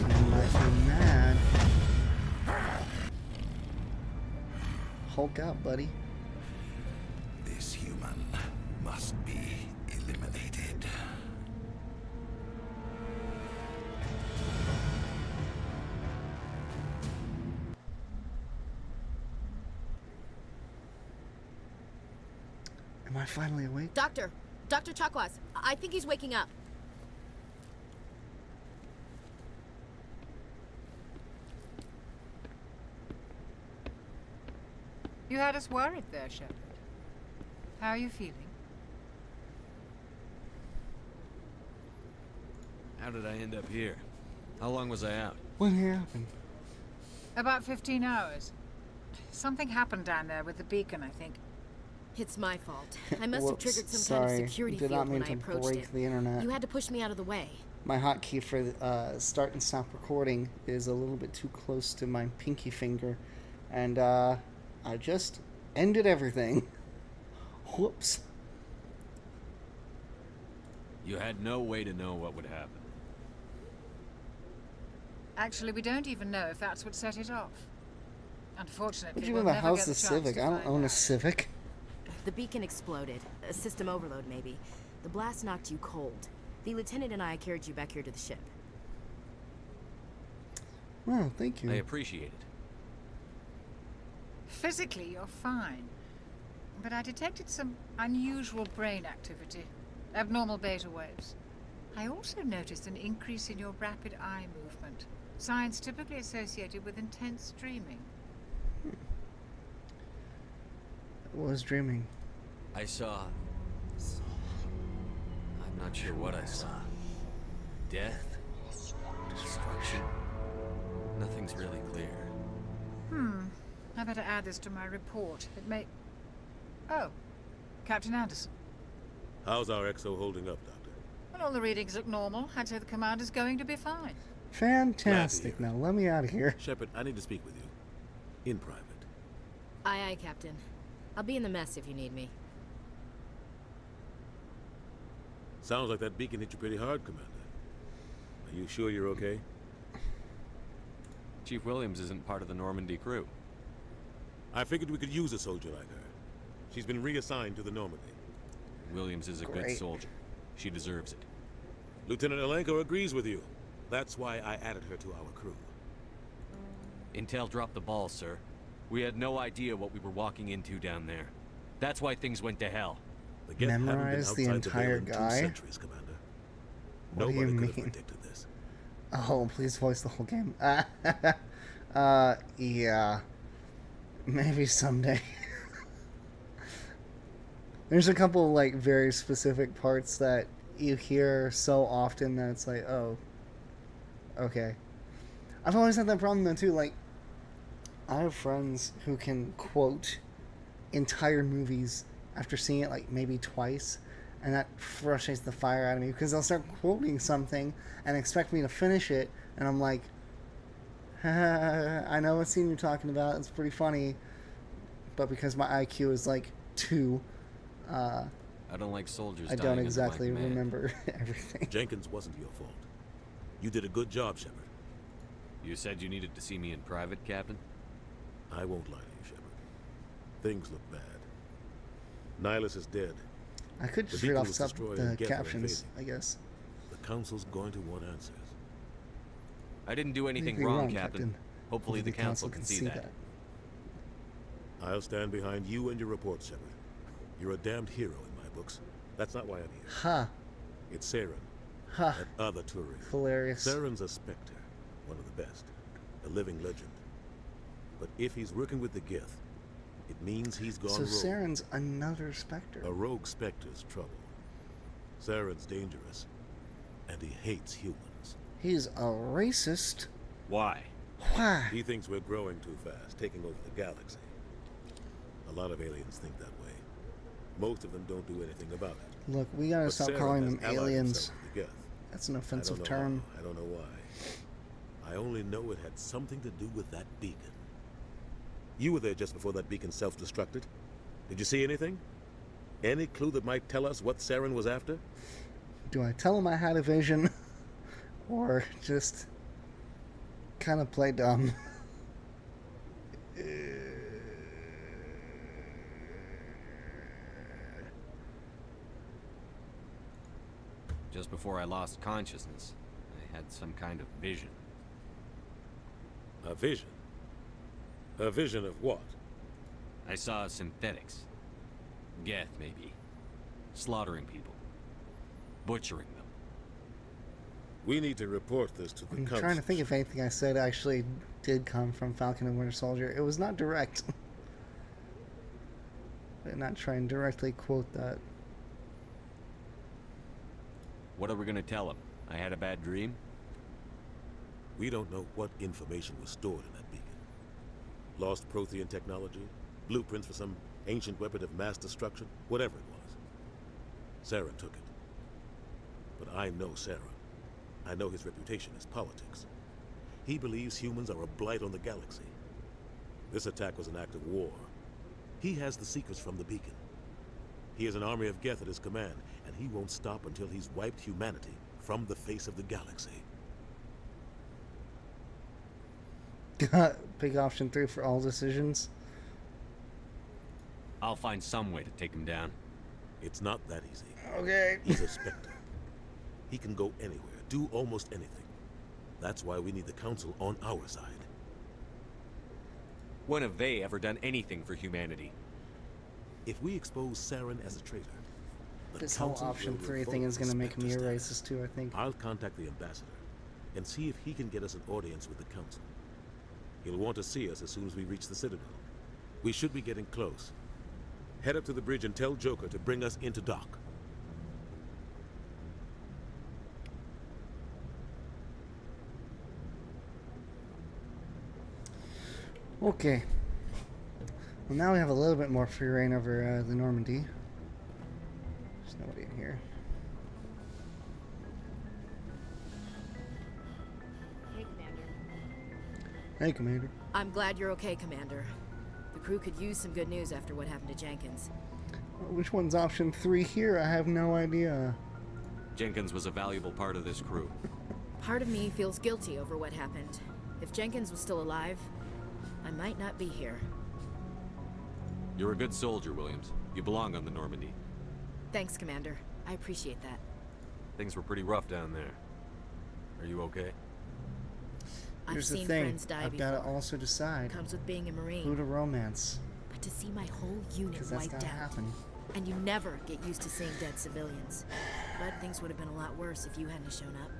I might be mad. Hulk out, buddy. This human must be eliminated. Am I finally awake? Doctor Chakwas, I think he's waking up. You had us worried there, Shepard. How are you feeling? How did I end up here? How long was I out? What happened? About 15 hours. Something happened down there with the beacon, I think. It's my fault. I must have Whoops, triggered some kind of sorry. security Did field not mean when I to approached break it. the internet. You had to push me out of the way. My hotkey for start and stop recording is a little bit too close to my pinky finger, and I just ended everything. Whoops. You had no way to know what would happen. Actually, we don't even know if that's what set it off. Unfortunately, What do you we'll mean the never house get the is chance Civic? to I don't find own a out. Civic. The beacon exploded. A system overload, maybe. The blast knocked you cold. The lieutenant and I carried you back here to the ship. Oh, thank you. I appreciate it. Physically, you're fine. But I detected some unusual brain activity. Abnormal beta waves. I also noticed an increase in your rapid eye movement. Signs typically associated with intense dreaming. I was dreaming. I saw... I'm not sure what I saw. Death? Destruction? Nothing's really clear. I better add this to my report. It may... Oh, Captain Anderson. How's our XO holding up, Doctor? Well, all the readings look normal. I'd say the commander's going to be fine. Fantastic. Now let me out of here. Shepard, I need to speak with you. In private. Aye, aye, Captain. I'll be in the mess if you need me. Sounds like that beacon hit you pretty hard, Commander. Are you sure you're okay? Chief Williams isn't part of the Normandy crew. I figured we could use a soldier like her. She's been reassigned to the Normandy. Williams is a good soldier. She deserves it. Lieutenant Alenko agrees with you. That's why I added her to our crew. Intel dropped the ball, sir. We had no idea what we were walking into down there. That's why things went to hell. Memorize the entire guy? Centuries, Commander. What do you Nobody mean? could have predicted this. Oh, please voice the whole game. Yeah. Maybe someday. There's a couple like very specific parts that you hear so often that it's like, oh, okay. I've always had that problem though too. Like, I have friends who can quote entire movies after seeing it like maybe twice, and that frustrates the fire out of me because they'll start quoting something and expect me to finish it, and I'm like, I know what scene you're talking about. It's pretty funny, but because my IQ is like 2, I don't like soldiers. I don't exactly remember everything. Jenkins wasn't your fault. You did a good job, Shepard. You said you needed to see me in private, Captain? I won't lie to you, Shepard. Things look bad. Nihilus is dead. I could just read off the captions, I guess. The Council's going to want answers. I didn't do anything wrong, Captain. Hopefully the Council can see that. I'll stand behind you and your report, Shepard. You're a damned hero in my books. That's not why I'm here. Ha. It's Saren. Ha. That other Turing. Hilarious. Saren's a Spectre. One of the best. A living legend. But if he's working with the Geth, it means he's gone rogue. So Saren's another Spectre. A rogue Spectre's trouble. Saren's dangerous. And he hates humans. He's a racist. Why? Why? He thinks we're growing too fast, taking over the galaxy. A lot of aliens think that way. Most of them don't do anything about it. Look, we gotta But stop Saren calling has them allied aliens. himself with the Geth. That's an offensive term. I don't know why. I only know it had something to do with that beacon. You were there just before that beacon self-destructed. Did you see anything? Any clue that might tell us what Saren was after? Do I tell him I had a vision? Or just kind of play dumb? Just before I lost consciousness, I had some kind of vision. A vision? A vision of what? I saw synthetics. Geth, maybe. Slaughtering people. Butchering them. We need to report this to the I'm Council. trying to think if anything I said actually did come from Falcon and Winter Soldier. It was not direct. I'm not trying to directly quote that. What are we gonna tell him? I had a bad dream? We don't know what information was stored in that beacon. Lost Prothean technology, blueprints for some ancient weapon of mass destruction, whatever it was. Saren took it. But I know Saren. I know his reputation is politics. He believes humans are a blight on the galaxy. This attack was an act of war. He has the secrets from the beacon. He has an army of Geth at his command, and he won't stop until he's wiped humanity from the face of the galaxy. Big option 3 for all decisions. I'll find some way to take him down. It's not that easy. Okay. He's a Spectre. He can go anywhere, do almost anything. That's why we need the Council on our side. When have they ever done anything for humanity? If we expose Saren as a traitor, This whole option 3 thing is going to make me a racist too, I think. I'll contact the ambassador and see if he can get us an audience with the Council. He'll want to see us as soon as we reach the Citadel. We should be getting close. Head up to the bridge and tell Joker to bring us into dock. Okay. Well, now we have a little bit more free reign over the Normandy. There's nobody in here. Hey, Commander. Hey, Commander. I'm glad you're okay, Commander. The crew could use some good news after what happened to Jenkins. Which one's option 3 here? I have no idea. Jenkins was a valuable part of this crew. Part of me feels guilty over what happened. If Jenkins was still alive, I might not be here. You're a good soldier, Williams. You belong on the Normandy. Thanks, Commander. I appreciate that. Things were pretty rough down there. Are you okay? Here's I've the seen thing. friends die I've before. got to also decide Comes with being a Marine. who to romance. But to see my whole unit Because that's wiped gotta out. happen. And you never get used to seeing dead civilians. But things would have been a lot worse if you hadn't shown up.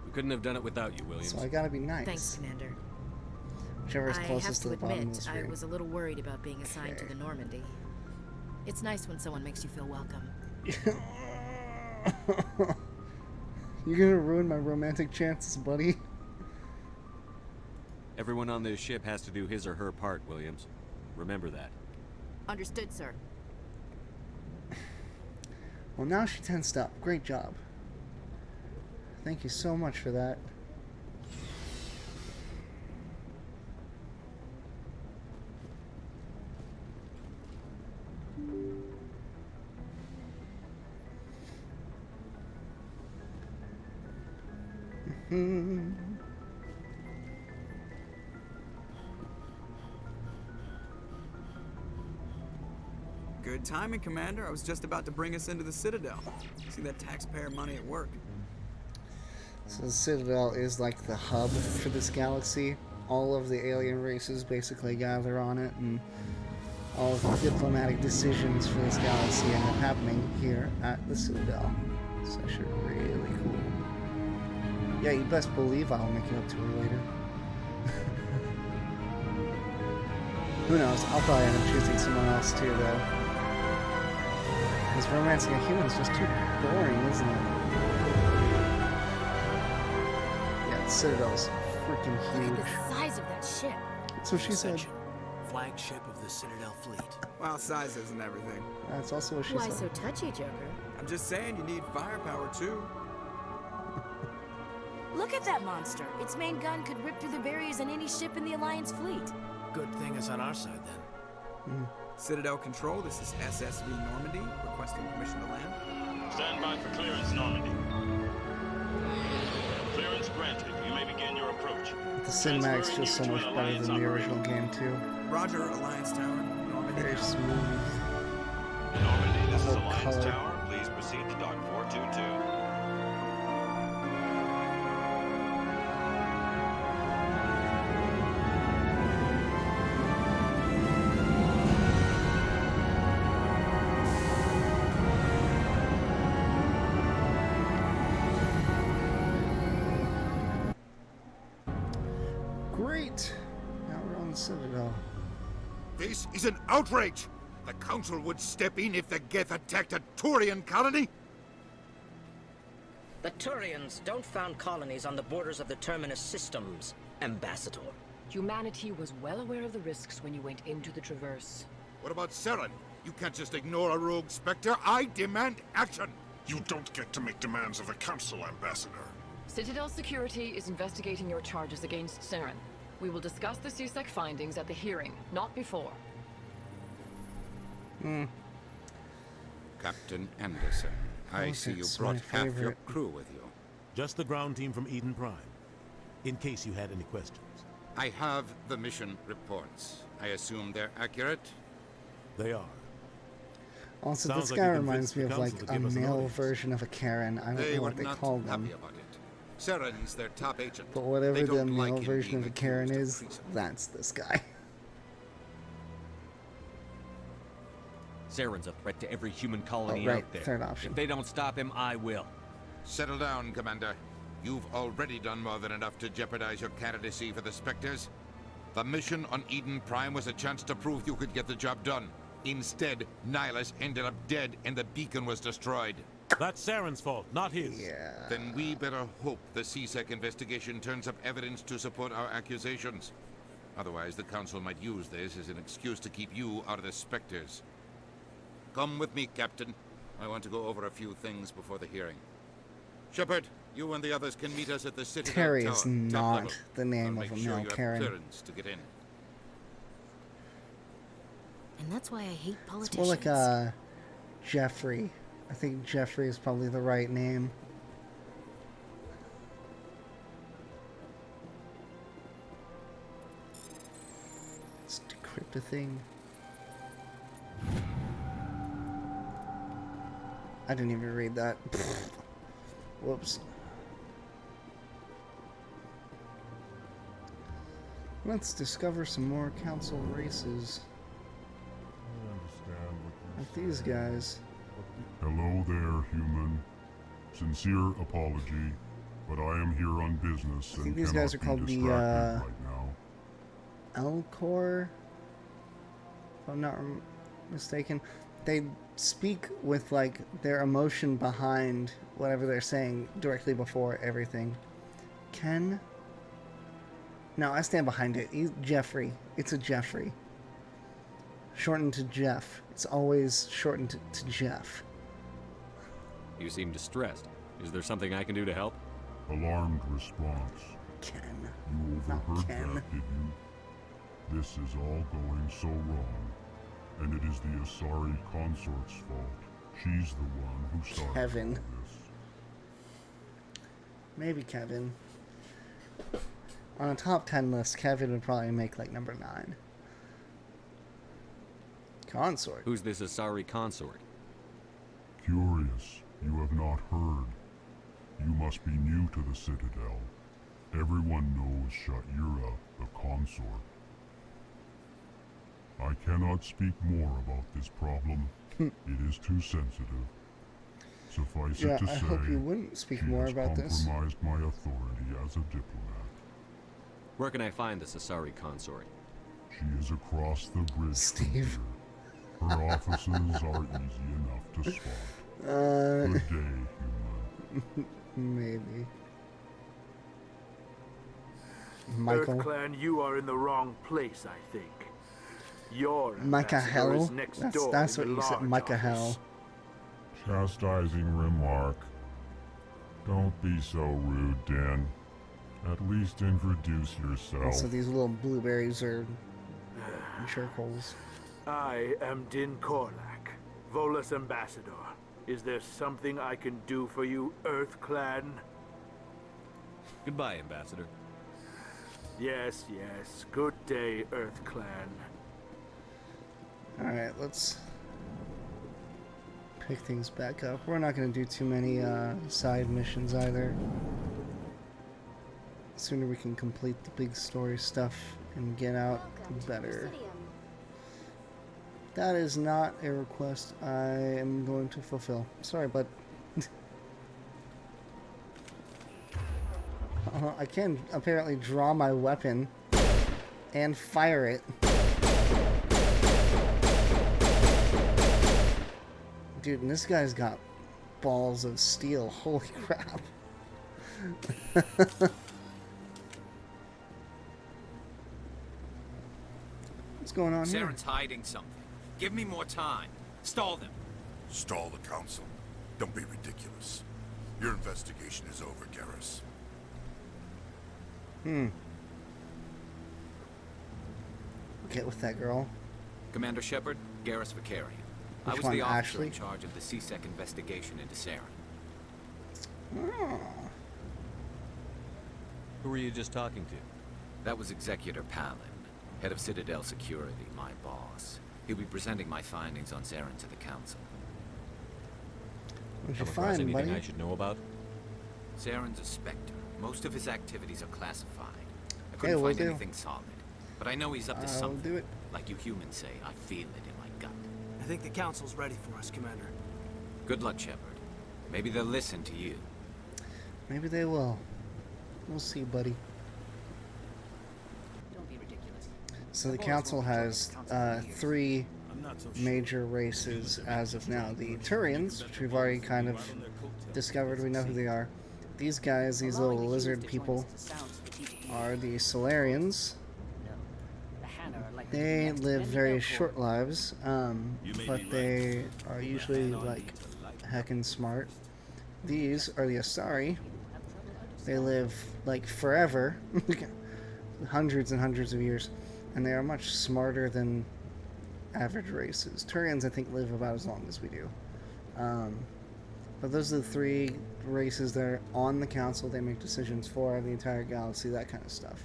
We couldn't have done it without you, Williams. So I gotta be nice. Thanks, Commander. Whichever is I have closest to to the bottom of the admit, I screen. was a little worried about being assigned to the Normandy. It's nice when someone makes you feel welcome. You're gonna ruin my romantic chances, buddy. Everyone on this ship has to do his or her part, Williams. Remember that. Understood, sir. Well, now she tensed up. Great job. Thank you so much for that. Good timing, Commander. I was just about to bring us into the Citadel. See that taxpayer money at work. So the Citadel is like the hub for this galaxy. All of the alien races basically gather on it, and all of the diplomatic decisions for this galaxy end up happening here at the Citadel. It's actually really cool. Yeah, you best believe I'll make it up to her later. Who knows? I'll probably end up choosing someone else too, though. Because romancing a human is just too boring, isn't it? Yeah, the Citadel's freaking huge. Look at the size of that ship. So she said. Flagship of the Citadel fleet. Well, size isn't everything. That's also what she Why said. so touchy, Joker? I'm just saying you need firepower too. Look at that monster. Its main gun could rip through the barriers in any ship in the Alliance fleet. Good thing it's on our side then. Citadel Control, this is SSV Normandy, requesting permission to land. Stand by for clearance, Normandy. Clearance granted. You may begin your approach. The cinematics feel so much better than the original game too. Roger, Alliance Tower, Normandy. Very smooth. Normandy, this is whole Alliance color. Tower. Please proceed to Dock 422. Great. Now we're on the Citadel. This is an outrage! The Council would step in if the Geth attacked a Turian colony? The Turians don't found colonies on the borders of the Terminus systems, Ambassador. Humanity was well aware of the risks when you went into the Traverse. What about Saren? You can't just ignore a rogue Spectre. I demand action! You don't get to make demands of the Council, Ambassador. Citadel Security is investigating your charges against Saren. We will discuss the CSEC findings at the hearing, not before. Captain Anderson, I see you Politics, brought my half your favorite. crew with you. Just the ground team from Eden Prime, in case you had any questions. I have the mission reports. I assume they're accurate? They are. Also, Sounds this like guy you reminds convinced me the of like council to a give us an male audience. version of a Karen. I don't They know were what they not call them. happy about it. Saren's their top agent. But whatever They the don't like male him version being of a Karen accused of is, treason. that's this guy. Saren's a threat to every human colony Oh, right, out there. third option. If they don't stop him, I will. Settle down, Commander. You've already done more than enough to jeopardize your candidacy for the Spectres. The mission on Eden Prime was a chance to prove you could get the job done. Instead, Nihilus ended up dead and the beacon was destroyed. That's Saren's fault, not his. Yeah. Then we better hope the CSEC investigation turns up evidence to support our accusations. Otherwise, the Council might use this as an excuse to keep you out of the Spectres. Come with me, Captain. I want to go over a few things before the hearing. Shepard, You and the others can meet us at the Citadel Terry Tower, is top not level. the name I'll of a make sure male you have Karen. clearance to get in. And that's why I hate It's politicians. more like Jeffrey. I think Jeffrey is probably the right name. Let's decrypt a thing. I didn't even read that. Whoops. Let's discover some more council races. Like these guys. Hello there, human. Sincere apology, but I am here on business I think and these guys are cannot called be the distracted right now. Elcor, if I'm not mistaken. They speak with like their emotion behind whatever they're saying directly before everything. Ken? No, I stand behind it. He's Jeffrey. It's a Jeffrey. Shortened to Jeff. It's always shortened to Jeff. You seem distressed. Is there something I can do to help? Alarmed response. Ken. You overheard Ken. that, did you? This is all going so wrong. And it is the Asari consort's fault. She's the one who started Kevin. all this. Maybe Kevin. On a top 10 list, Kevin would probably make like number 9. Consort. Who's this Asari consort? Curious, you have not heard. You must be new to the Citadel. Everyone knows Sha'ira, the consort. I cannot speak more about this problem. It is too sensitive. Suffice Yeah, it to I say, hope you wouldn't speak she more has about this. compromised my authority as a diplomat. Where can I find this Asari consort? She is across the bridge. Steve. From here. Her offices are easy enough to spot. Good day, human. Maybe. Michael. EarthClan, you are in the wrong place, I think. Your Micah ambassador Hell? is next door That's in what the you said, large Micah office. Hell. Chastising remark. Don't be so rude, Dan. At least introduce yourself. Also, these little blueberries are jerkholes. I am Din Korlak, Volus ambassador. Is there something I can do for you, EarthClan? Goodbye, Ambassador. Yes, yes. Good day, EarthClan. Alright, let's pick things back up. We're not going to do too many side missions either. The sooner we can complete the big story stuff and get out, the better. That is not a request I am going to fulfill. Sorry, but I can apparently draw my weapon and fire it. Dude, and this guy's got balls of steel. Holy crap. What's going on here? Saren's hiding something. Give me more time. Stall them. Stall the council. Don't be ridiculous. Your investigation is over, Garrus. Get with that girl. Commander Shepard, Garrus Vicarian. I Which was one, the officer Ashley? in charge of the CSEC investigation into Saren. Oh. Who were you just talking to? That was Executor Palin, head of Citadel Security, my boss. He'll be presenting my findings on Saren to the council. What'd you Come across find, anything buddy? I should know about? Saren's a Spectre. Most of his activities are classified. I Okay, couldn't will find do. anything solid. But I know he's up to I'll something. do it. Like you humans say, I feel it in my gut. I think the council's ready for us, Commander. Good luck, Shepard. Maybe they'll listen to you. Maybe they will. We'll see, buddy. Don't be ridiculous. So the council has 3 major races as of now. The Turians, which we've already kind of discovered, we know who they are. These guys, these little lizard people, are the Solarians. They live very short lives, but they are usually like heckin' smart. These are the Asari, They live like forever, hundreds and hundreds of years, and they are much smarter than average races. Turians, I think, live about as long as we do. But those are the three races that are on the council. They make decisions for the entire galaxy, that kind of stuff.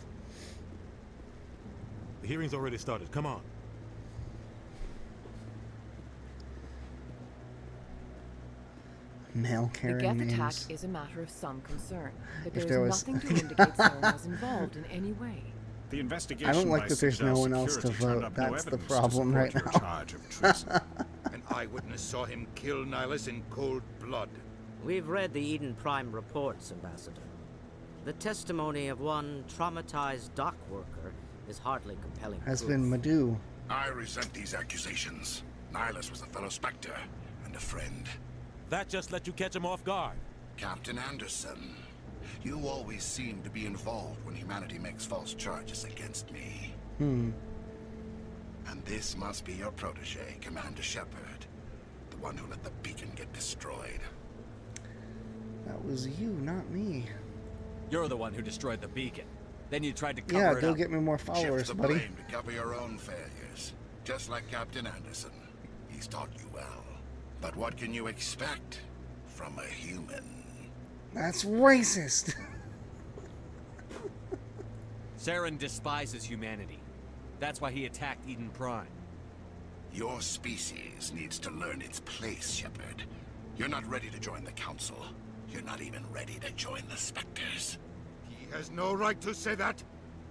The hearing's already started. Come on. Mail The carrying Geth attack names. is a matter of some concern, but If there there is was- nothing to indicate Saren was involved in any way. The investigation I don't like by that there's no Citadel one else to Security turned vote. up no That's the evidence to problem support right your now. charge of treason. An eyewitness saw him kill Nihilus in cold blood. We've read the Eden Prime reports, Ambassador. The testimony of one traumatized dock worker is hardly compelling Has proof. been Madhu. I resent these accusations. Nihilus was a fellow Spectre and a friend. That just let you catch him off guard. Captain Anderson, you always seem to be involved when humanity makes false charges against me. Hmm. And this must be your protege, Commander Shepard. The one who let the beacon get destroyed. That was you, not me. You're the one who destroyed the beacon. Then you tried to cover Yeah, it go up. get me more Shift followers, the buddy. blame to cover your own failures. Just like Captain Anderson. He's taught you well. But what can you expect from a human? That's racist. Saren despises humanity. That's why he attacked Eden Prime. Your species needs to learn its place, Shepard. You're not ready to join the Council. You're not even ready to join the Spectres. He has no right to say that.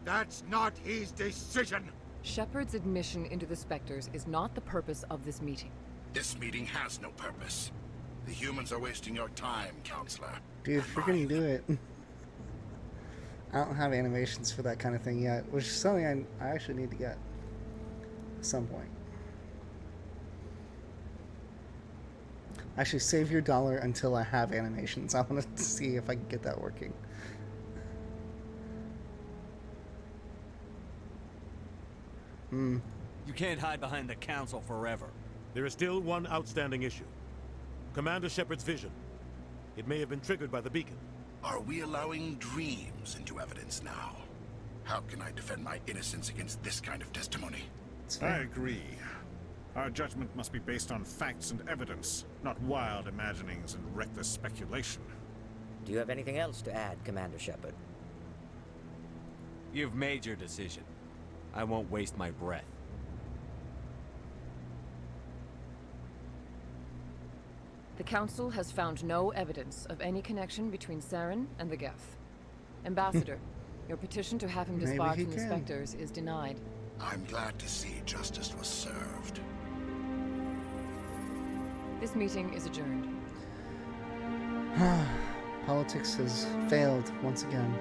That's not his decision. Shepard's admission into the Spectres is not the purpose of this meeting. This meeting has no purpose. The humans are wasting your time, Counselor. Dude, freaking do it. I don't have animations for that kind of thing yet, which is something I actually need to get at some point. Actually, save your dollar until I have animations. I want to see if I can get that working. Hmm. You can't hide behind the Council forever. There is still one outstanding issue. Commander Shepard's vision. It may have been triggered by the beacon. Are we allowing dreams into evidence now? How can I defend my innocence against this kind of testimony? I agree. Our judgment must be based on facts and evidence, not wild imaginings and reckless speculation. Do you have anything else to add, Commander Shepard? You've made your decision. I won't waste my breath. The Council has found no evidence of any connection between Saren and the Geth. Ambassador, your petition to have him Maybe disbarred he from the can. Spectres is denied. I'm glad to see justice was served. This meeting is adjourned. Politics has failed once again.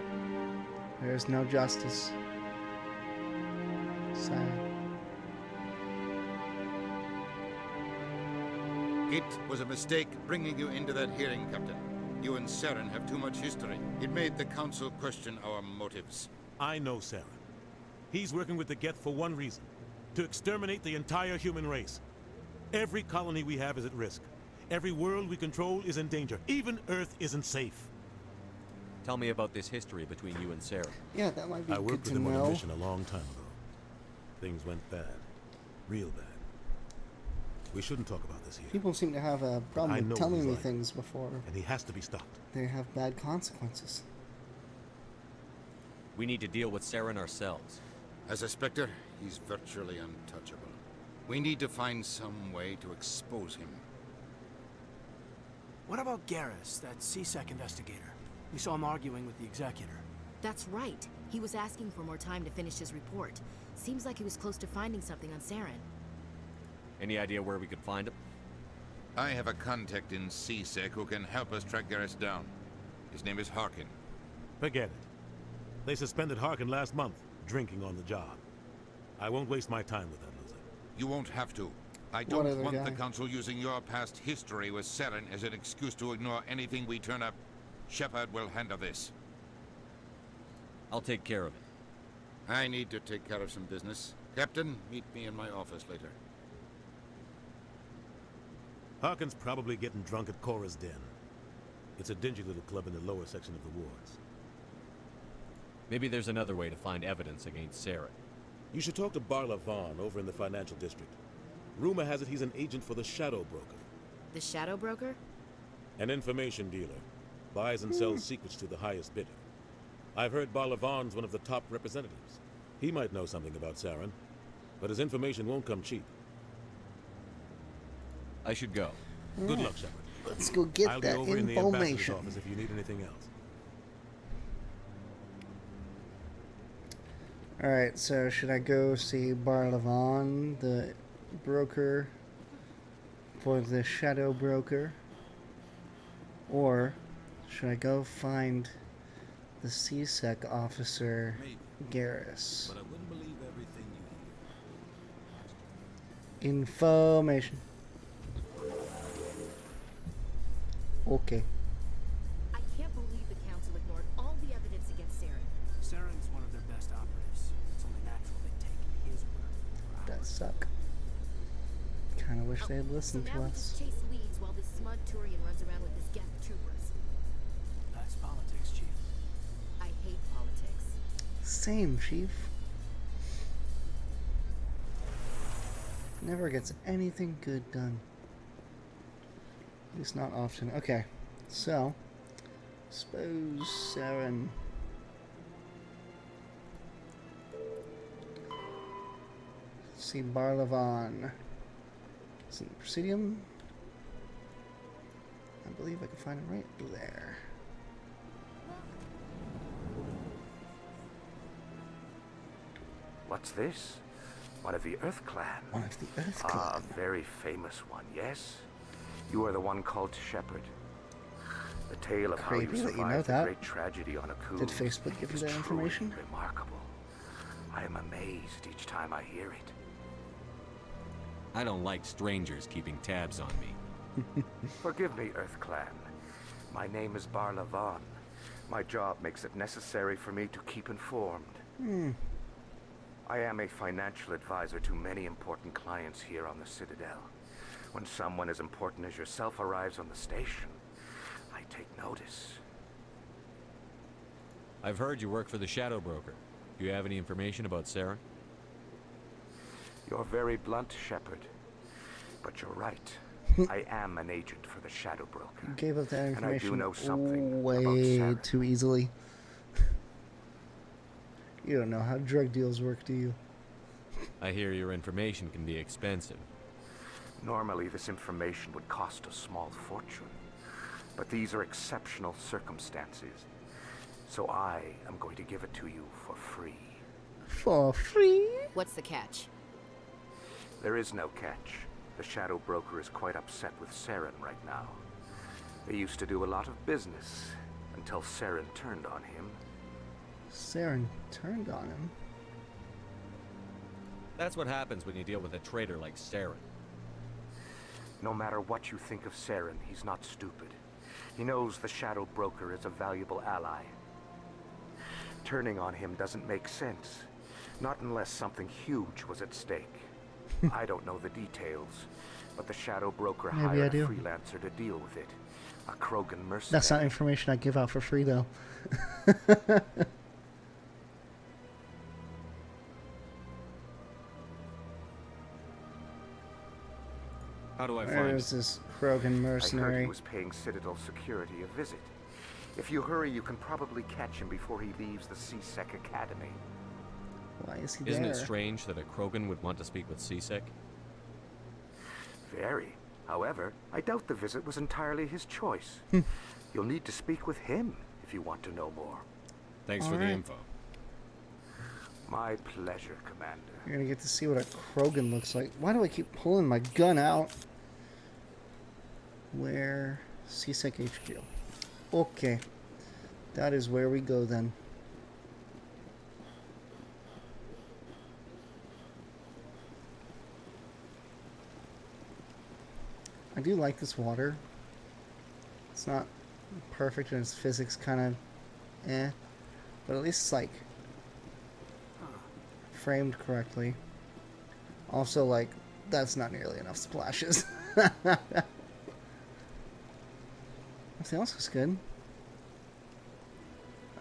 There is no justice. Sad. It was a mistake bringing you into that hearing, Captain. You and Saren have too much history. It made the Council question our motives. I know Saren. He's working with the Geth for one reason. To exterminate the entire human race. Every colony we have is at risk. Every world we control is in danger. Even Earth isn't safe. Tell me about this history between you and Saren. Yeah, that might be I good worked to with him on know. a mission a long time ago. Things went bad. Real bad. We shouldn't talk about this here. People seem to have a I problem know with telling he's me lying. things before And he has to be stopped. they have bad consequences. We need to deal with Saren ourselves. As a Spectre, he's virtually untouchable. We need to find some way to expose him. What about Garrus, that CSEC investigator? We saw him arguing with the Executor. That's right. He was asking for more time to finish his report. Seems like he was close to finding something on Saren. Any idea where we could find him? I have a contact in CSEC who can help us track Garrus down. His name is Harkin. Forget it. They suspended Harkin last month, drinking on the job. I won't waste my time with that loser. You won't have to. I What don't other want guy? the Council using your past history with Saren as an excuse to ignore anything we turn up. Shepard will handle this. I'll take care of it. I need to take care of some business. Captain, meet me in my office later. Harkin's probably getting drunk at Cora's Den. It's a dingy little club in the lower section of the wards. Maybe there's another way to find evidence against Saren. You should talk to Barla Vaughn over in the financial district. Rumor has it he's an agent for the Shadow Broker. The Shadow Broker? An information dealer. Buys and sells secrets to the highest bidder. I've heard Barla Vaughn's one of the top representatives. He might know something about Saren, but his information won't come cheap. I should go. Good luck, Shepard. Let's go get I'll that be over in the ambassador's information. office if you need anything else. Alright, so should I go see Barlavon, the broker for the Shadow Broker? Or should I go find the CSEC officer, Garrus? But I wouldn't believe everything you Information. Okay. I can't believe the Council ignored all the evidence against Saren. Saren's one of their best operatives. It's only natural they take his word. That suck. Kinda wish they had listened so to now we us. just chase leads while this smug Turian runs around with his Geth troopers. That's politics, Chief. I hate politics. Same, Chief. Never gets anything good done. At least not often. Okay, so suppose Saren. See Barlavon. Is it the Presidium? I believe I can find it right there. What's this? One of the Earth Clan. One of the Earth Clan. Ah, a very famous one, yes? You are the one called Shepard. The tale of how you Creepy that survived you know the that. great tragedy on a coup. Did Facebook give you is that truly information? Remarkable. I am amazed each time I hear it. I don't like strangers keeping tabs on me. Forgive me, Earth Clan. My name is Barla Vaughn. My job makes it necessary for me to keep informed. I am a financial advisor to many important clients here on the Citadel. When someone as important as yourself arrives on the station, I take notice. I've heard you work for the Shadow Broker. Do you have any information about Saren? You're very blunt, Shepard. But you're right. I am an agent for the Shadow Broker. You gave up that And I do information know something way about Saren. too easily. You don't know how drug deals work, do you? I hear your information can be expensive. Normally, this information would cost a small fortune. But these are exceptional circumstances. So I am going to give it to you for free. For free? What's the catch? There is no catch. The Shadow Broker is quite upset with Saren right now. They used to do a lot of business until Saren turned on him. Saren turned on him. That's what happens when you deal with a traitor like Saren. No matter what you think of Saren, he's not stupid. He knows the Shadow Broker is a valuable ally. Turning on him doesn't make sense. Not unless something huge was at stake. I don't know the details, but the Shadow Broker Maybe I hired a do. freelancer to deal with it. A Krogan mercenary. That's not information I give out for free, though. How do I Where find is it? this Krogan I heard mercenary? he was paying Citadel security a visit. If you hurry, you can probably catch him before he leaves the CSEC Academy. Why is he Isn't there? it strange that a Krogan would want to speak with CSEC? Very. However, I doubt the visit was entirely his choice. You'll need to speak with him if you want to know more. Thanks for the info. My pleasure, Commander. You're gonna get to see what a Krogan looks like. Why do I keep pulling my gun out? Where? CSEC HQ. Okay. That is where we go then. I do like this water. It's not perfect and its physics kind of but at least it's like framed correctly. Also, like, that's not nearly enough splashes. Everything else is good.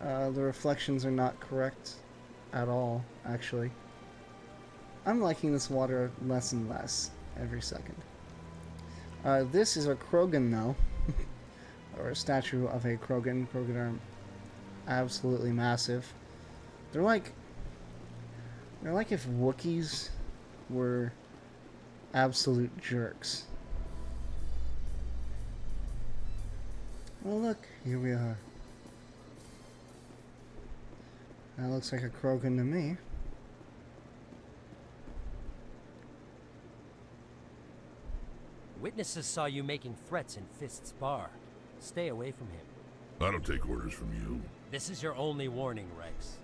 The reflections are not correct at all, actually. I'm liking this water less and less every second. This is a Krogan, though. Or a statue of a Krogan. Krogan are absolutely massive. They're like if Wookiees were absolute jerks. Oh look, here we are. That looks like a Krogan to me. Witnesses saw you making threats in Fist's bar. Stay away from him. I don't take orders from you. This is your only warning, Rex.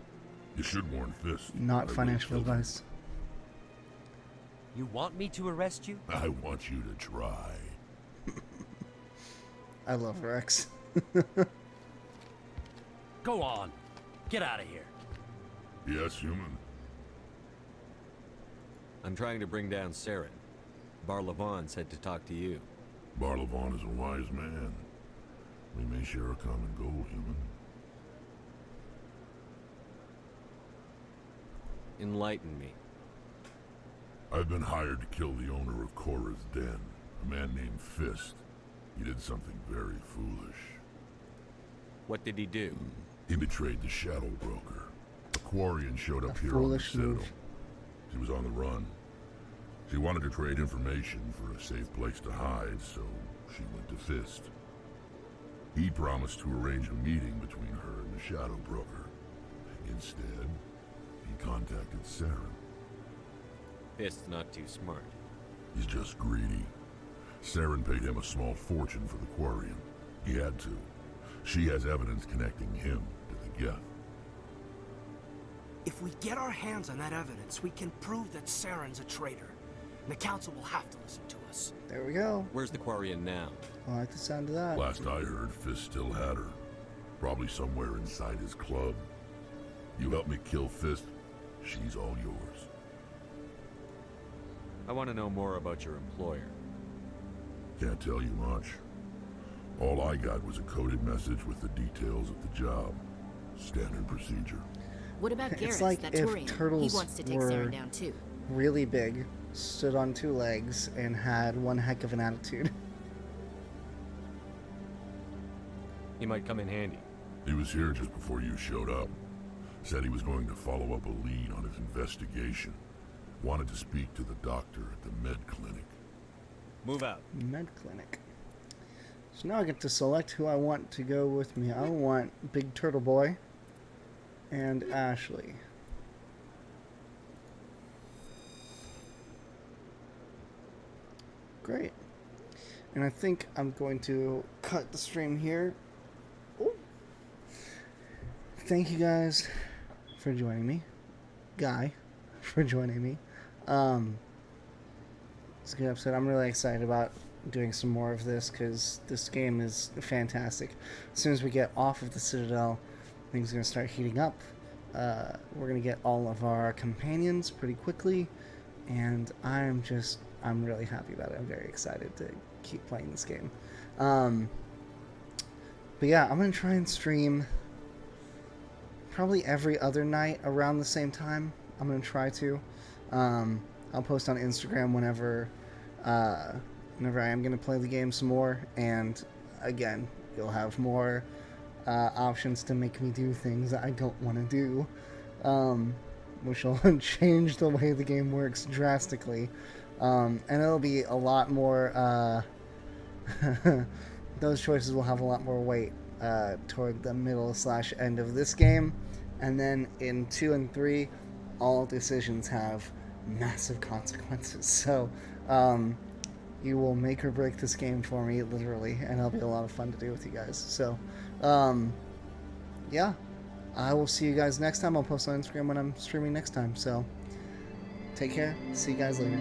You should warn Fist. Not financial advice. You want me to arrest you? I want you to try. I love Rex. Go on. Get out of here. Yes, human. I'm trying to bring down Saren. Barlavon said to talk to you. Barlavon is a wise man. We may share a common goal, human. Enlighten me. I've been hired to kill the owner of Korra's Den, a man named Fist. He did something very foolish. What did he do? He betrayed the Shadow Broker. A Quarian showed up here on the foolish Citadel. move. She was on the run. She wanted to trade information for a safe place to hide, so she went to Fist. He promised to arrange a meeting between her and the Shadow Broker. Instead, he contacted Saren. Fist's not too smart. He's just greedy. Saren paid him a small fortune for the Quarian. He had to. She has evidence connecting him to the Geth. If we get our hands on that evidence, we can prove that Saren's a traitor. And the Council will have to listen to us. There we go. Where's the Quarian now? I like the sound of that. Last I heard, Fist still had her. Probably somewhere inside his club. You help me kill Fist, she's all yours. I want to know more about your employer. Can't tell you much. All I got was a coded message with the details of the job. Standard procedure. What about Garrus, It's like that if Turian? turtles He wants to take were Saren down too. really big, stood on two legs, and had one heck of an attitude. He might come in handy. He was here just before you showed up. Said he was going to follow up a lead on his investigation. Wanted to speak to the doctor at the med clinic. Move out. Med clinic. So now I get to select who I want to go with me. I want Big Turtle Boy and Ashley. Great. And I think I'm going to cut the stream here. Ooh. Thank you guys for joining me. Guy for joining me. It's a good episode. I'm really excited about doing some more of this because this game is fantastic. As soon as we get off of the Citadel, things are going to start heating up. We're going to get all of our companions pretty quickly, and I'm really happy about it. I'm very excited to keep playing this game. But yeah, I'm going to try and stream probably every other night around the same time. I'm going to try to. I'll post on Instagram whenever I am going to play the game some more, and again, you'll have more options to make me do things that I don't want to do, which will change the way the game works drastically, and it'll be a lot more, those choices will have a lot more weight toward the middle/end of this game, and then in 2 and 3, all decisions have massive consequences, so you will make or break this game for me, literally, and it'll be a lot of fun to do with you guys. So yeah, I will see you guys next time. I'll post on Instagram when I'm streaming next time, so take care, see you guys later.